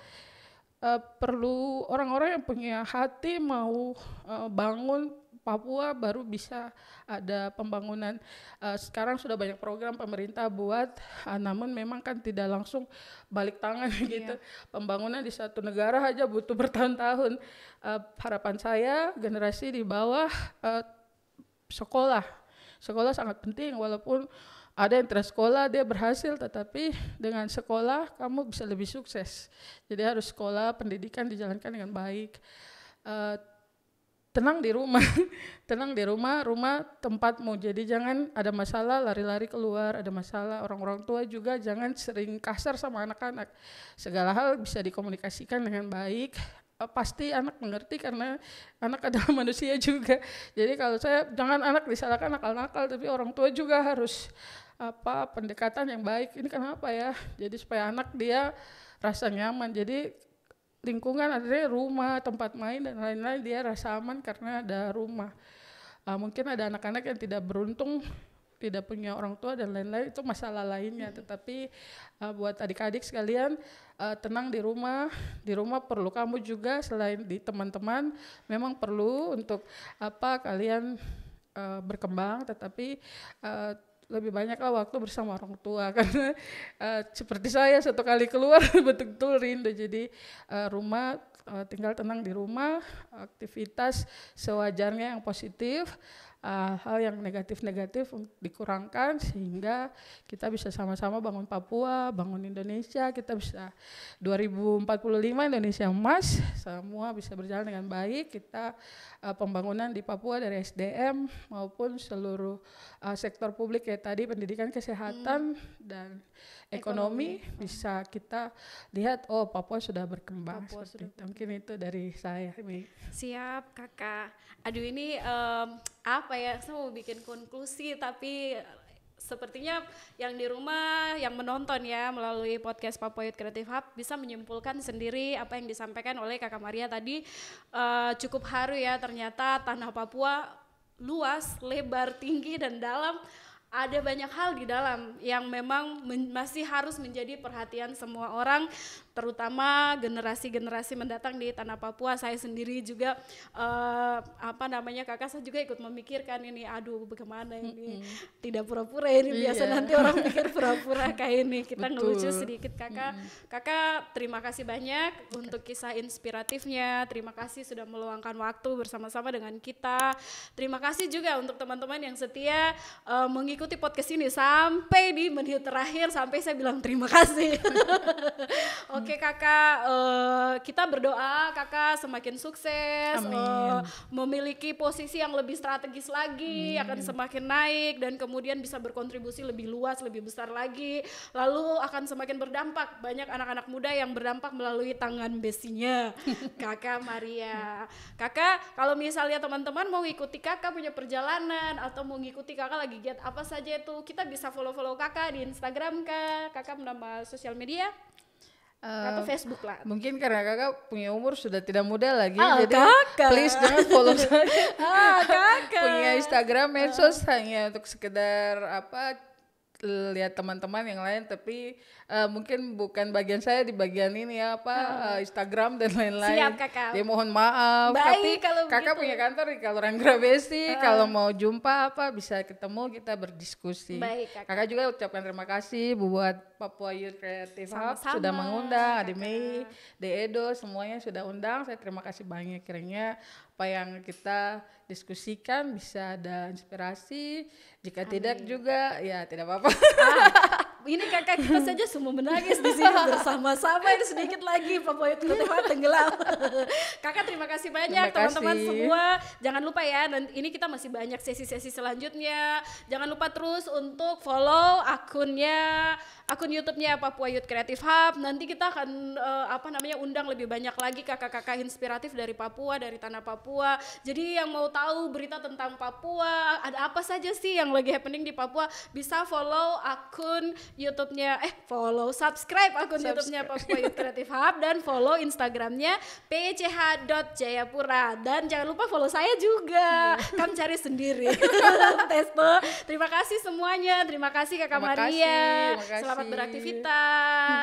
perlu orang-orang yang punya hati mau bangun Papua, baru bisa ada pembangunan. Sekarang sudah banyak program pemerintah buat, namun memang kan tidak langsung balik tangan gitu. Pembangunan di satu negara aja butuh bertahun-tahun. Harapan saya generasi di bawah sekolah sangat penting, walaupun ada yang sekolah dia berhasil, tetapi dengan sekolah kamu bisa lebih sukses. Jadi harus sekolah, pendidikan dijalankan dengan baik. Tenang di rumah tempatmu. Jadi jangan ada masalah lari-lari keluar, ada masalah orang-orang tua juga jangan sering kasar sama anak-anak. Segala hal bisa dikomunikasikan dengan baik. Pasti anak mengerti karena anak adalah manusia juga. Jadi kalau jangan anak disalahkan nakal-nakal, tapi orang tua juga harus pendekatan yang baik. Ini kenapa ya? Jadi supaya anak dia rasa nyaman. Jadi lingkungan ada rumah, tempat main dan lain-lain, dia rasa aman karena ada rumah. Mungkin ada anak-anak yang tidak beruntung, tidak punya orang tua dan lain-lain, itu masalah lainnya. Tetapi buat adik-adik sekalian, tenang di rumah perlu kamu juga, selain di teman-teman, memang perlu untuk kalian berkembang, tetapi lebih banyaklah waktu bersama orang tua karena seperti saya satu kali keluar betul-betul rindu. Jadi rumah, tinggal tenang di rumah, aktivitas sewajarnya yang positif, hal yang negatif-negatif dikurangkan sehingga kita bisa sama-sama bangun Papua, bangun Indonesia. Kita bisa 2045 Indonesia emas, semua bisa berjalan dengan baik. Kita pembangunan di Papua dari SDM maupun seluruh sektor publik kayak tadi pendidikan, kesehatan dan ekonomi bisa kita lihat Papua sudah berkembang. Mungkin itu dari saya. Siap Kakak. Aduh ini apa ya, saya mau bikin konklusi tapi sepertinya yang di rumah, yang menonton ya melalui podcast Papua Youth Creative Hub bisa menyimpulkan sendiri apa yang disampaikan oleh Kakak Maria tadi. Cukup haru ya, ternyata tanah Papua luas, lebar, tinggi dan dalam. Ada banyak hal di dalam yang memang masih harus menjadi perhatian semua orang, terutama generasi-generasi mendatang di tanah Papua. Saya sendiri juga kakak saya juga ikut memikirkan ini, aduh bagaimana ini, tidak pura-pura ini, biasa nanti orang pikir pura-pura kayak ini, kita ngelucu sedikit kakak. Kakak terima kasih banyak untuk kisah inspiratifnya, terima kasih sudah meluangkan waktu bersama-sama dengan kita. Terima kasih juga untuk teman-teman yang setia mengikuti podcast ini sampai di menit terakhir, sampai saya bilang terima kasih. Oke kakak, kita berdoa kakak semakin sukses, memiliki posisi yang lebih strategis lagi, akan semakin naik dan kemudian bisa berkontribusi lebih luas, lebih besar lagi, lalu akan semakin berdampak, banyak anak-anak muda yang berdampak melalui tangan besinya Kakak Maria. Kakak kalau misalnya teman-teman mau ikuti kakak punya perjalanan atau mau ngikuti kakak lagi giat apa saja itu, kita bisa follow kakak di Instagram kak, kakak menambah sosial media atau Facebook lah. Mungkin karena kakak punya umur sudah tidak muda lagi, jadi kakak, please jangan follow saya. Kakak Punya Instagram, medsos hanya untuk sekedar lihat teman-teman yang lain, tapi mungkin bukan bagian saya di bagian ini Instagram dan lain-lain. Siap kakak. Dia mohon maaf. Baik, tapi kalau kakak begitu punya kantor di Kaluran Grabesi. Kalau mau jumpa bisa ketemu, kita berdiskusi. Baik, kakak juga ucapkan terima kasih buat Papua Youth Creative Hub sudah mengundang, Ade Mei, De Edo, semuanya sudah undang. Saya terima kasih banyak, kiranya apa yang kita diskusikan bisa ada inspirasi. Jika tidak juga ya tidak apa-apa. Ini kakak kita saja semua menangis di sini bersama-sama, ini sedikit lagi Papua Youth Creative Hub tenggelam. Kakak terima kasih banyak teman-teman semua. Jangan lupa ya, nanti ini kita masih banyak sesi-sesi selanjutnya. Jangan lupa terus untuk follow akun YouTube-nya Papua Youth Creative Hub. Nanti kita akan undang lebih banyak lagi kakak-kakak inspiratif dari Papua, dari tanah Papua. Jadi yang mau tahu berita tentang Papua, ada apa saja sih yang lagi happening di Papua, bisa follow akun YouTube-nya, subscribe akun YouTube-nya Papua Youth Creative Hub dan follow Instagram-nya pch.jayapura. Dan jangan lupa follow saya juga. Kamu cari sendiri. Testo. Terima kasih semuanya. Terima kasih Kakak Maria. Selamat beraktivitas.